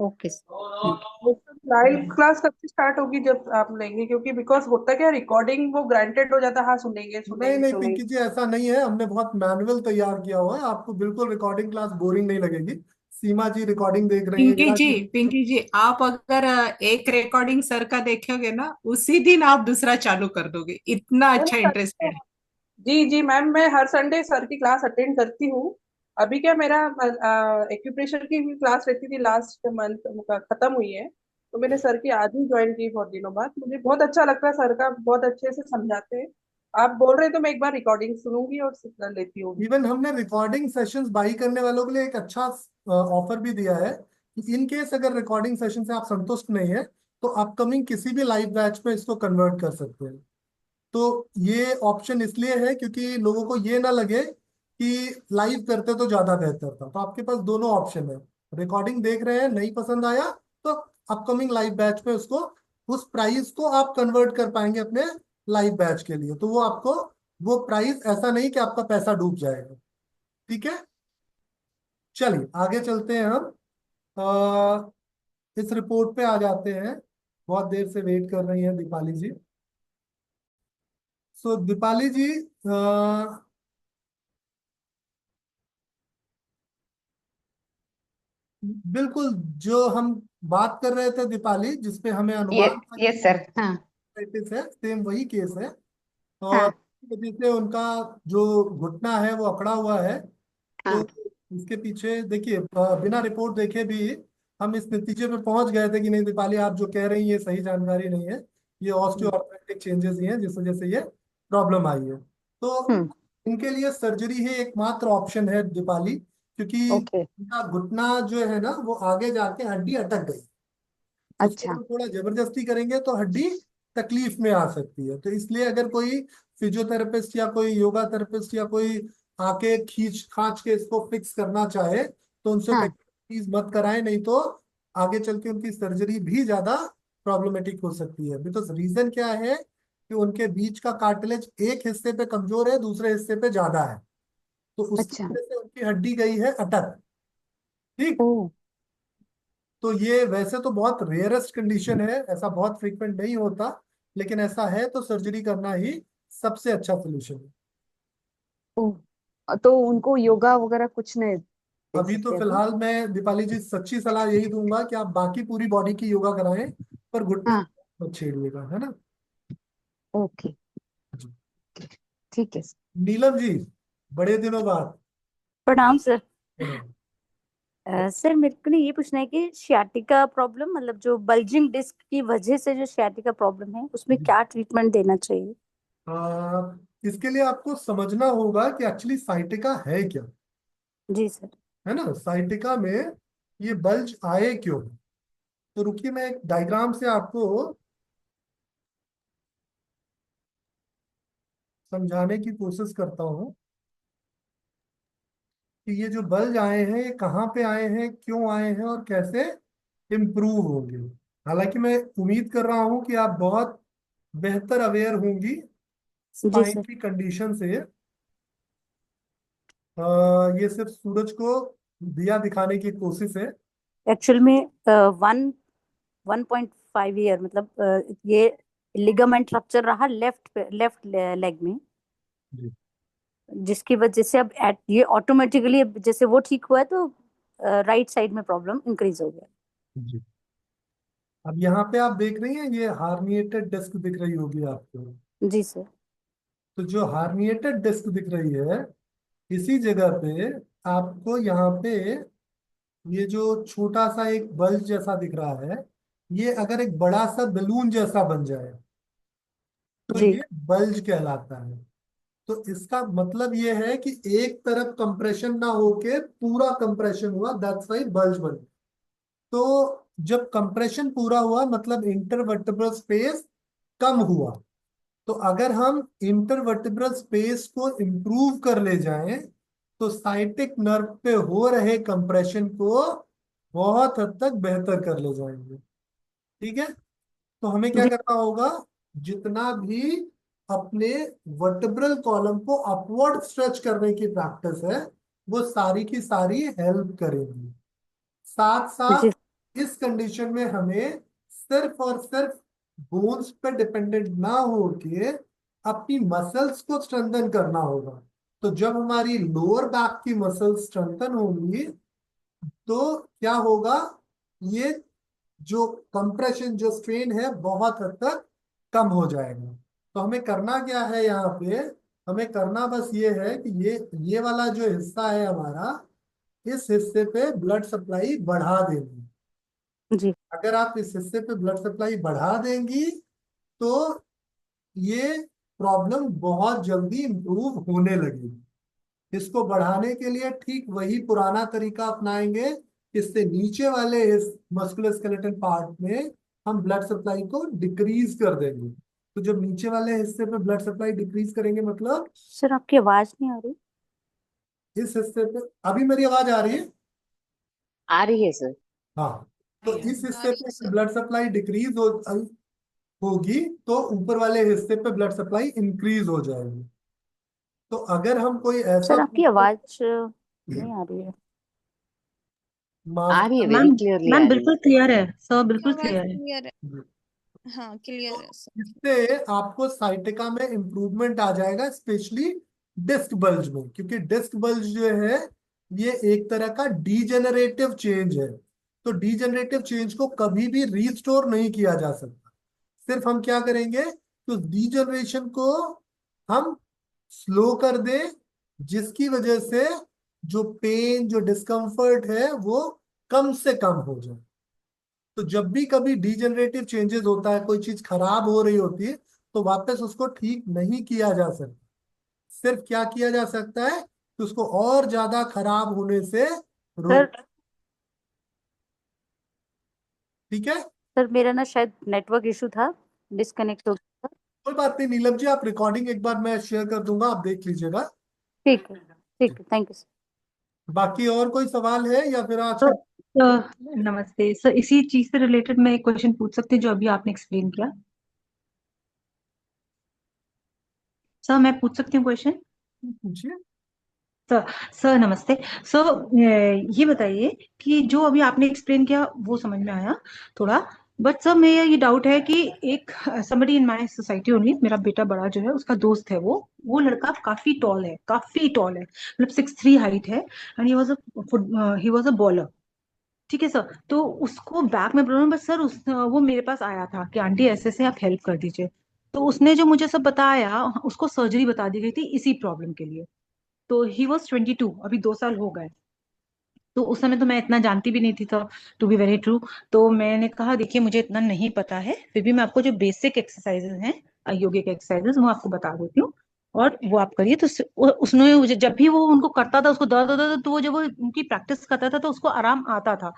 Okay sir. लाइव क्लास कब से स्टार्ट होगी जब आप लेंगे, क्योंकि बिकॉज होता क्या रिकॉर्डिंग वो ग्रांटेड हो जाता है, हाँ सुनेंगे नहीं सुनेंगे नहीं सुनेंगे। पिंकी जी, ऐसा नहीं है, हमने बहुत मैनुअल तैयार किया हुआ है, आपको बिल्कुल रिकॉर्डिंग क्लास बोरिंग नहीं लगेगी। सीमा जी रिकॉर्डिंग देख रही हैं, पिंकी ईरा जी, जी। पिंकी जी, आप अगर एक रिकॉर्डिंग सर का देखोगे ना, उसी दिन आप दूसरा चालू कर दोगे, इतना मैंने अच्छा सर इंटरेस्टेड है। जी जी मैम, मैं हर संडे सर की क्लास अटेंड करती हूँ। अभी क्या मेरा एक्यूप्रेशर की भी क्लास रहती थी, लास्ट मंथ खत्म हुई है, तो मैंने सर की आज ही ज्वाइन की बहुत दिनों बाद। मुझे बहुत अच्छा लगता है, सर का बहुत अच्छे से समझाते हैं। आप बोल रहे हैं तो मैं एक बार रिकॉर्डिंग सुनूंगी और कर लेती हूँ। इवन हमने रिकॉर्डिंग सेशंस बाई करने वालों के लिए एक अच्छा ऑफर भी दिया है कि इन केस अगर रिकॉर्डिंग सेशन से आप संतुष्ट नहीं है तो अपकमिंग किसी भी लाइव बैच में इसको कन्वर्ट कर सकते हैं। तो ये ऑप्शन इसलिए है क्योंकि लोगों को ये ना लगे कि लाइव करते तो ज्यादा बेहतर था, तो आपके पास दोनों ऑप्शन है। रिकॉर्डिंग देख रहे हैं, नहीं पसंद आया तो अपकमिंग लाइव बैच में उसको, उस प्राइस को आप कन्वर्ट कर पाएंगे अपने लाइव बैच के लिए। तो वो आपको, वो प्राइस ऐसा नहीं कि आपका पैसा डूब जाएगा। ठीक है, चलिए आगे चलते हैं हम। इस रिपोर्ट पे आ जाते हैं। बहुत देर से वेट कर रही हैं दीपाली जी। सो दीपाली जी, बिल्कुल जो हम बात कर रहे थे दीपाली, जिसपे हमें ये अनुमान था कि यस सर। हाँ diabetes है, सेम वही केस है। और हाँ इस वजह से उनका जो घुटना है वो अकड़ा हुआ है। तो हाँ। इसके पीछे देखिए, बिना रिपोर्ट देखे भी हम इस नतीजे पे पहुंच गए थे कि नहीं दीपाली, आप जो कह रही हैं ये सही जानकारी नहीं है, ये ऑस्टियोआर्थराइटिक चेंजेस ही हैं जिस वजह से ये प्रॉब्लम आई है। तो हम्म। इनके लिए सर्जरी ही एकमात्र ऑप्शन है दीपाली, क्योंकि ओके। इनका घुटना जो है ना वो आगे जाके हड्डी अटक गई। उसको अच्छा। हम थोड़ा जबरदस्ती करेंगे तो हड्डी तकलीफ में आ सकती है। तो इसलिए अगर कोई फिजियोथेरेपिस्ट या कोई योगा थेरेपिस्ट या कोई आके खींच खांच के इसको फिक्स करना चाहे तो उनसे हाँ प्लीज मत कराएं, नहीं तो आगे चल के उनकी सर्जरी भी ज्यादा प्रॉब्लमेटिक हो सकती है। बिकॉज रीजन क्या है कि उनके बीच का कार्टिलेज एक हिस्से पे कमजोर है, दूसरे हिस्से पे ज्यादा है, तो उसकी अच्छा। वजह से उनकी हड्डी गई है अटक। ठीक। ओ। तो ये वैसे तो बहुत रेयरेस्ट कंडीशन है, ऐसा बहुत फ्रीक्वेंट नहीं होता, लेकिन ऐसा है तो सर्जरी करना ही सबसे अच्छा सोल्यूशन है। ओ, तो उनको योगा वगैरह कुछ नहीं दे अभी तो सकते अभी? फिलहाल मैं दीपाली जी सच्ची सलाह यही दूंगा कि आप बाकी पूरी बॉडी की योगा कराएं, पर घुटने हाँ। को मत छेड़िएगा, है ना। ओके। जी। ठीक है सर। नीलम जी, बड़े दिनों बाद। प्रणाम सर। प्रणाम। सर मेरे को ना ये पूछना है कि सियाटिका प्रॉब्लम, मतलब जो बल्जिंग डिस्क की वजह से जो सियाटिका प्रॉब्लम है, उसमें जी। क्या ट्रीटमेंट देना चाहिए? इसके लिए आपको समझना होगा कि एक्चुअली साइटिका है क्या, जी सर। है ना। साइटिका में ये बल्ज आए क्यों। तो रुकिए मैं एक डायग्राम से आपको समझाने की कोशिश करता हूँ कि ये जो बल्ज आए हैं ये कहाँ पे आए हैं, क्यों आए हैं और कैसे इम्प्रूव होंगे। हालांकि मैं उम्मीद कर रहा हूँ कि आप बहुत बेहतर अवेयर होंगी जी स्पाइन सर। की कंडीशन से। ये सिर्फ सूरज को दिया दिखाने की कोशिश है। एक्चुअल में 1.5 ईयर, मतलब ये लिगामेंट रप्चर रहा लेफ्ट लेग में, जी। जिसकी वजह से अब ये ऑटोमेटिकली जैसे वो ठीक हुआ है तो राइट साइड में प्रॉब्लम इंक्रीज हो गया। जी। अब यहाँ पे आप देख रही हैं ये हार्निएटेड डिस्क दिख रही होगी आपको। जी सर। तो जो हार्निएटेड डिस्क दिख रही है इसी जगह पे आपको यहाँ पे ये जो छोटा सा एक बल्ज जैसा दिख रहा है, ये अगर एक बड़ा सा बलून जैसा बन जाए तो जी ये बल्ज कहलाता है। तो इसका मतलब ये है कि एक तरफ कंप्रेशन ना होके पूरा कंप्रेशन हुआ, दैट्स व्हाई बल्ज बन। तो जब कंप्रेशन पूरा हुआ मतलब इंटरवर्टेब्रल स्पेस कम हुआ। तो अगर हम इंटरवर्टेब्रल स्पेस को इंप्रूव कर ले जाएं तो साइटिक नर्व पे हो रहे कंप्रेशन को बहुत हद तक बेहतर कर ले जाएंगे। ठीक है। तो हमें क्या जी। करना होगा, जितना भी अपने वर्टेब्रल कॉलम को अपवर्ड स्ट्रेच करने की प्रैक्टिस है वो सारी की सारी हेल्प करेंगी। साथ जी साथ इस कंडीशन में हमें सिर्फ और सिर्फ बोन्स पे डिपेंडेंट ना होके अपनी मसल्स को स्ट्रेंथन करना होगा। तो जब हमारी लोअर बैक की मसल्स स्ट्रेंथन होंगी तो क्या होगा, ये जो कंप्रेशन जो स्ट्रेन है बहुत हद तक कम हो जाएगा। तो हमें करना क्या है यहाँ पे, हमें करना बस ये है कि ये वाला जो हिस्सा है हमारा, इस हिस्से पे ब्लड सप्लाई बढ़ा देंगे। जी अगर आप इस हिस्से पे ब्लड सप्लाई बढ़ा देंगी तो ये प्रॉब्लम बहुत जल्दी इंप्रूव होने लगेगी। इसको बढ़ाने के लिए ठीक वही पुराना तरीका अपनाएंगे। इससे नीचे वाले इस मस्कुलर स्केलेटल पार्ट में हम ब्लड सप्लाई को डिक्रीज कर देंगे। तो जब नीचे वाले हिस्से पे ब्लड सप्लाई डिक्रीज करेंगे मतलब सर, आपकी आवाज नहीं आ रही। इस हिस्से पे, अभी मेरी आवाज आ रही है? आ रही है सर। हाँ, तो इस हिस्से पे ब्लड सप्लाई डिक्रीज होगी तो ऊपर वाले हिस्से पे ब्लड सप्लाई इंक्रीज हो जाएगी। तो अगर हम कोई ऐसा सर, आपकी आवाज नहीं आ रही है। आ रही है, वेरी मैम क्लियरली आ मैम रही बिल्कुल क्लियर है सर, आपकी बिल्कुल आवाज क्लियर है। क्लियर है। है। हाँ, क्लियर तो है सर। इससे आपको साइटिका में इंप्रूवमेंट आ जाएगा, स्पेशली डिस्क बल्ज में, क्योंकि डिस्क बल्ज जो है ये एक तरह का डीजेनरेटिव चेंज है। तो डीजेनरेटिव चेंज को कभी भी रीस्टोर नहीं किया जा सकता। सिर्फ हम क्या करेंगे तो डीजनरेशन को हम स्लो कर दें, जिसकी वजह से जो पेन जो डिस्कम्फर्ट है वो कम से कम हो जाए। तो जब भी कभी डीजनरेटिव चेंजेस होता है, कोई चीज खराब हो रही होती है, तो वापस उसको ठीक नहीं किया जा सकता। सिर्फ क्या किया जा सकता है कि उसको और ज्यादा खराब होने से सर रोक। ठीक है, सर, मेरा ना शायद नेटवर्क इशू था, डिस्कनेक्ट हो गया था। कोई बात नहीं नीलम जी, आप रिकॉर्डिंग एक बार मैं शेयर कर दूंगा, आप देख लीजिएगा। ठीक है, ठीक है, थैंक यू सर। बाकी और कोई सवाल है या फिर आज तो का? नमस्ते सर, इसी चीज से रिलेटेड मैं एक क्वेश्चन पूछ सकती हूँ जो अभी आपने एक्सप्लेन किया? सर मैं पूछ सकती हूँ क्वेश्चन? पूछिए। सर सर नमस्ते। सर ये बताइए कि जो अभी आपने एक्सप्लेन किया वो समझ में आया थोड़ा, बट सर मैं ये डाउट है कि एक somebody in my society only, मेरा बेटा बड़ा जो है उसका दोस्त है, वो लड़का काफी टॉल है, काफी टॉल है, मतलब 6'3" हाइट है, and he was a bowler. ठीक है सर, तो उसको बैक में प्रॉब्लम, बट सर वो मेरे पास आया था कि आंटी ऐसे से आप हेल्प कर दीजिए। तो उसने जो मुझे सब बताया, उसको सर्जरी बता दी गई थी इसी प्रॉब्लम के लिए। तो ही वॉज 22, अभी 2 साल हो गए। तो उस समय तो मैं इतना जानती भी नहीं थी, तो टू बी वेरी ट्रू, तो मैंने कहा देखिए मुझे इतना नहीं पता है, फिर भी मैं आपको जो बेसिक एक्सरसाइजेज हैं, योगिक एक्सरसाइजेज, वो आपको बता देती हूँ, और वो आप करिए। तो उसने जब भी वो उनको करता था उसको दर्द होता था, तो वो जब वो उनकी प्रैक्टिस करता था तो उसको आराम आता था।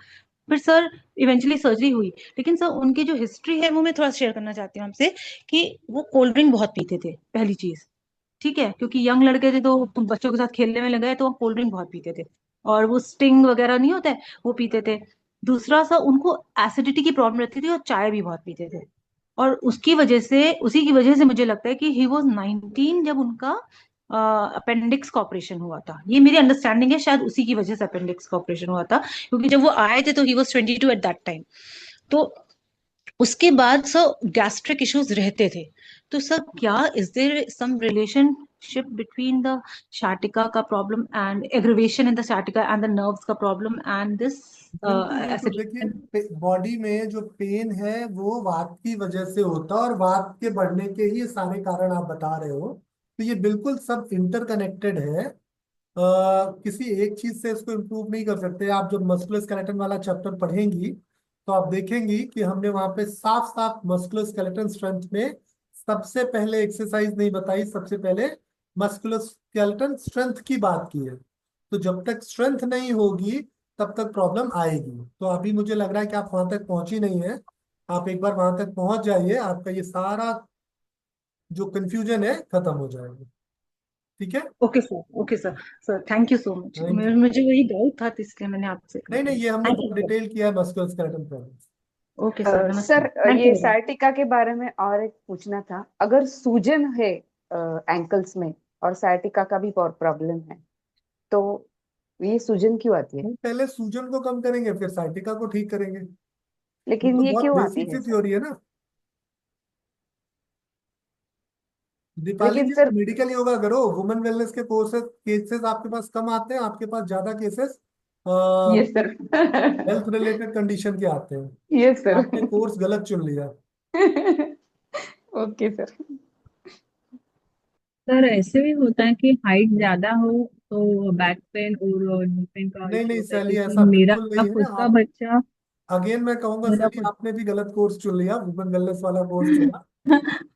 फिर सर इवेंचुअली सर्जरी हुई, लेकिन सर उनकी जो हिस्ट्री है वो मैं थोड़ा शेयर करना चाहती हूँ आपसे, कि वो कोल्ड ड्रिंक बहुत पीते थे, पहली चीज। ठीक है, क्योंकि यंग लड़के थे तो तुम बच्चों के साथ खेलने में लगे तो वो कोल्ड ड्रिंक बहुत पीते थे, और वो स्टिंग वगैरह नहीं होता है वो पीते थे। दूसरा सा उनको एसिडिटी की प्रॉब्लम रहती थी और चाय भी बहुत पीते थे। और उसकी वजह से, उसी की वजह से मुझे लगता है कि ही वॉज 19 जब उनका अपेंडिक्स का ऑपरेशन हुआ था। ये मेरी अंडरस्टैंडिंग है, शायद उसी की वजह से अपेंडिक्स का ऑपरेशन हुआ था, क्योंकि जब वो आए थे तो he was 22 at that time. तो उसके बाद सर गैस्ट्रिक इश्यूज रहते थे। तो सर क्या is there some relationship between the sciatica का problem and aggravation in the sciatica and the nerves का प्रॉब्लम एंड दिस बिल्कुल बिल्कुल, एसिडिटी? देखिए बॉडी में जो पेन है वो वात की वजह से होता है, और वात के बढ़ने के ही सारे कारण आप बता रहे हो। तो ये बिल्कुल सब इंटरकनेक्टेड है। किसी एक चीज से इसको इम्प्रूव नहीं कर सकते। आप जब मस्कुलर स्केलेटन वाला चैप्टर पढ़ेंगी तो आप देखेंगी कि हमने वहां पे साफ साफ मस्कुलर स्केलेटन स्ट्रेंथ में सबसे पहले एक्सरसाइज नहीं बताई, सबसे पहले मस्कुलर स्केलेटन स्ट्रेंथ की बात की है। तो जब तक स्ट्रेंथ नहीं होगी तब तक प्रॉब्लम आएगी। तो अभी मुझे लग रहा है कि आप वहां तक पहुंची नहीं है। आप एक बार वहां तक पहुंच जाइए, आपका ये सारा जो कंफ्यूजन है खत्म हो जाएगा। ठीक है, okay sir, okay sir. Sir thank you so much, thank you. मुझे वही डाउट था तो इसलिए मैंने आपसे नहीं नहीं, ये हमने थैंक बहुत यू सर। डिटेल किया है muscular skeleton problem. Okay sir, नमस्ते, सर, थैंक ये यू। साइटिका के बारे में और एक पूछना था। अगर सूजन है एंकल्स में और साइटिका का भी प्रॉब्लम है, तो ये सूजन क्यों आती है? पहले सूजन को कम करेंगे फिर साइटिका को ठीक करेंगे। वो लेकिन तो ये बहुत क्यों आती बेसिक है सी सर? थ्योरी है ना दीपाली लेकिन जी। सर, मेडिकल योगा करो, वुमेन वेलनेस के कोर्सेज केसेस आपके पास कम आते हैं, आपके पास ज्यादा cases yes sir. Health related condition के आते हैं। Yes sir. आपने कोर्स गलत चुन लिया। Okay sir. सर ऐसे भी होता है कि हाइट ज्यादा हो तो बैक पेन और नी पेन का नहीं इशू नहीं होता है, सैली, क्योंकि ऐसा मेरा बिल्कुल नहीं है खुद का आप। बच्चा अगेन मैं कहूंगा मेरा सैली, खुद आपने भी गलत कोर्स चुन लिया, वुमेन वेलनेस वाला कोर्स चुना।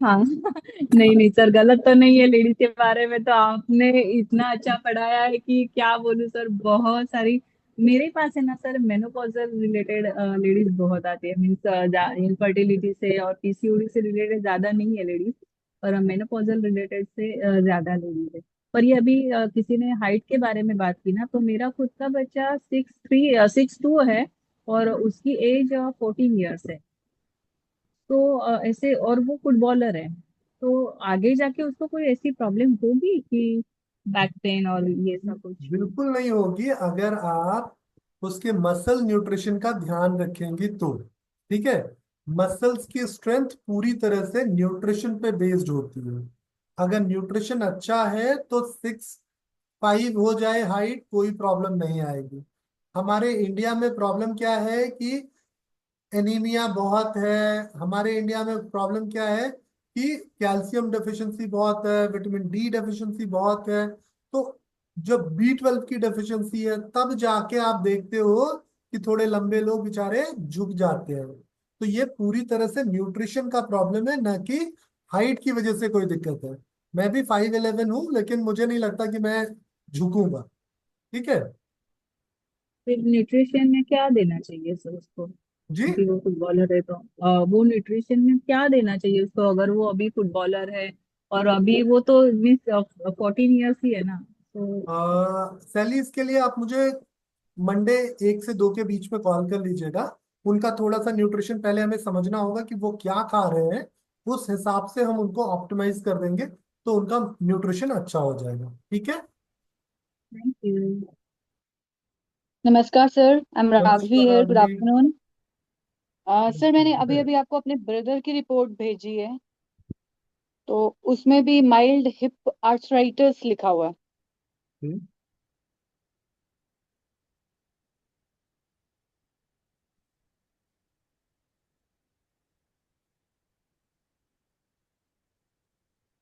हाँ नहीं नहीं सर, गलत तो नहीं है। लेडीज के बारे में तो आपने इतना अच्छा पढ़ाया है कि क्या बोलूं सर। बहुत सारी मेरे पास है ना सर, मेनोपॉजल रिलेटेड लेडीज बहुत आती है। मीन्स इनफर्टिलिटी से और पीसीओडी से रिलेटेड ज्यादा नहीं है लेडीज, और मेनोपॉजल रिलेटेड से ज्यादा लेडीज है। पर ये अभी किसी ने हाइट के बारे में बात की ना, तो मेरा खुद का बच्चा 6'2" है, और उसकी एज 14 ईयर्स है। तो ऐसे, और वो फुटबॉलर है। तो आगे जाके उसको कोई ऐसी प्रॉब्लम होगी कि बैक पेन और ये सब कुछ? बिल्कुल नहीं होगी, अगर आप उसके मसल न्यूट्रिशन का ध्यान रखेंगे तो। ठीक है। मसल्स की स्ट्रेंथ पूरी तरह से न्यूट्रिशन पे बेस्ड होती है। अगर न्यूट्रिशन अच्छा है तो 6'5" हो जाए हाइट, कोई प्रॉब्लम नहीं आएगी। हमारे इंडिया में प्रॉब्लम क्या है कि एनीमिया बहुत है। हमारे इंडिया में प्रॉब्लम क्या है कि कैल्शियम डेफिशिएंसी बहुत है, विटामिन डी डेफिशिएंसी बहुत है। तो जब B12 की डेफिशिएंसी है, तब जाके आप देखते हो कि थोड़े लंबे लोग बेचारे झुक जाते हैं। तो ये पूरी तरह से न्यूट्रिशन का प्रॉब्लम है, ना कि हाइट की वजह से कोई दिक्कत है। मैं भी 5'11" हूँ, लेकिन मुझे नहीं लगता कि मैं झुकूंगा। ठीक है फिर न्यूट्रिशन में क्या देना चाहिए सर उसको, जी। क्योंकि वो फुटबॉलर है तो वो न्यूट्रिशन में क्या देना चाहिए उसको, अगर वो अभी फुटबॉलर है? और अभी वो तो मीन्स 14 ईयर्स ही है ना, तो सैली, इसके लिए आप मुझे मंडे 1 से 2 के बीच में कॉल कर लीजिएगा। उनका थोड़ा सा न्यूट्रिशन पहले हमें समझना होगा कि वो क्या खा रहे हैं। उस हिसाब से हम उनको ऑप्टिमाइज कर देंगे, तो उनका न्यूट्रिशन अच्छा हो जाएगा। ठीक है। Thank you. नमस्कार सर, आई एम राघवी नमस्कार हियर, गुड जी। आफ्टरनून। सर मैंने अभी अभी आपको अपने ब्रदर की रिपोर्ट भेजी है, तो उसमें भी माइल्ड हिप आर्थराइटिस लिखा हुआ है। हम्म,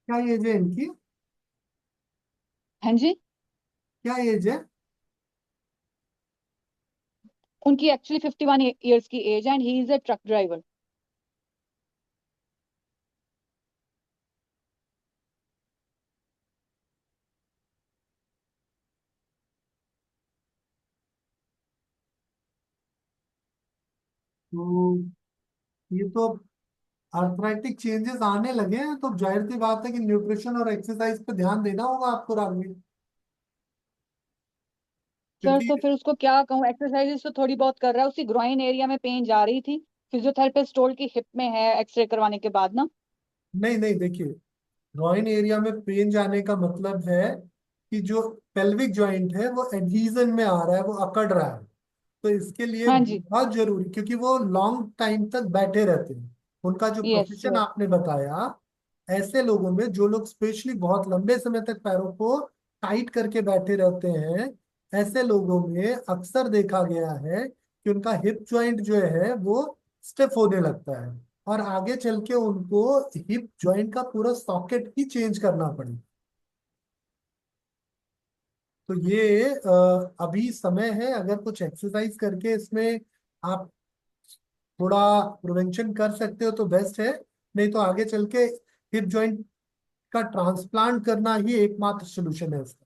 क्या एज है इनकी? हाँ जी। क्या एज है? उनकी एक्चुअली 51 ईयर्स की एज है and he is a truck driver. तो ये तो आर्थराइटिक चेंजेस आने लगे हैं, तो जाहिर सी बात है कि न्यूट्रिशन और एक्सरसाइज पे ध्यान देना होगा आपको, राघवी। सर क्योंकि तो फिर उसको क्या कहूँ, एक्सरसाइजेस तो थोड़ी बहुत कर रहा है, उसकी ग्रोइन एरिया में पेन जा रही थी। फिजियोथेरेपिस्ट टोल्ड की हिप में है एक्सरे करवाने के बाद ना। नहीं नहीं, देखिए, ग्रॉइन एरिया में पेन जाने का मतलब है कि जो पेल्विक जॉइंट है वो एडहीजन में आ रहा है, वो अकड़ रहा है। तो इसके लिए हाँ जी। बहुत जरूरी, क्योंकि वो लॉन्ग टाइम तक बैठे रहते हैं। उनका जो यस प्रोफेशन सर। आपने बताया, ऐसे लोगों में जो लोग स्पेशली बहुत लंबे समय तक पैरों को टाइट करके बैठे रहते हैं, ऐसे लोगों में अक्सर देखा गया है कि उनका हिप जॉइंट जो है वो स्टिफ होने लगता है, और आगे चल के उनको हिप जॉइंट का पूरा सॉकेट ही चेंज करना पड़े। तो ये अभी समय है, अगर कुछ एक्सरसाइज करके इसमें आप थोड़ा प्रिवेंशन कर सकते हो तो बेस्ट है। नहीं तो आगे चल के हिप जॉइंट का ट्रांसप्लांट करना ही एकमात्र सोल्यूशन है इसका।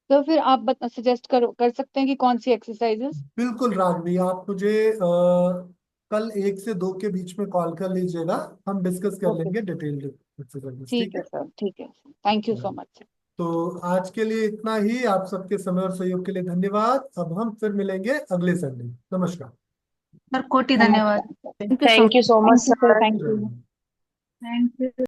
तो फिर आप सजेस्ट कर सकते हैं कि कौन सी एक्सरसाइजेस? बिल्कुल राघवी, आप मुझे कल 1 से 2 के बीच में कॉल कर लीजिएगा। हम डिस्कस कर ओके, लेंगे डिटेल्ड एक्सरसाइज। ठीक ठीक है है। सर, ठीक है। Thank you so much. तो आज के लिए इतना ही। आप सबके समय और सहयोग के लिए धन्यवाद। अब हम फिर मिलेंगे अगले संडे। नमस्कार। सर कोटि धन्यवाद। नमस्कार। Thank you so thank you so much thank you sir, sir. Thank जय यू। हिंद। Thank you.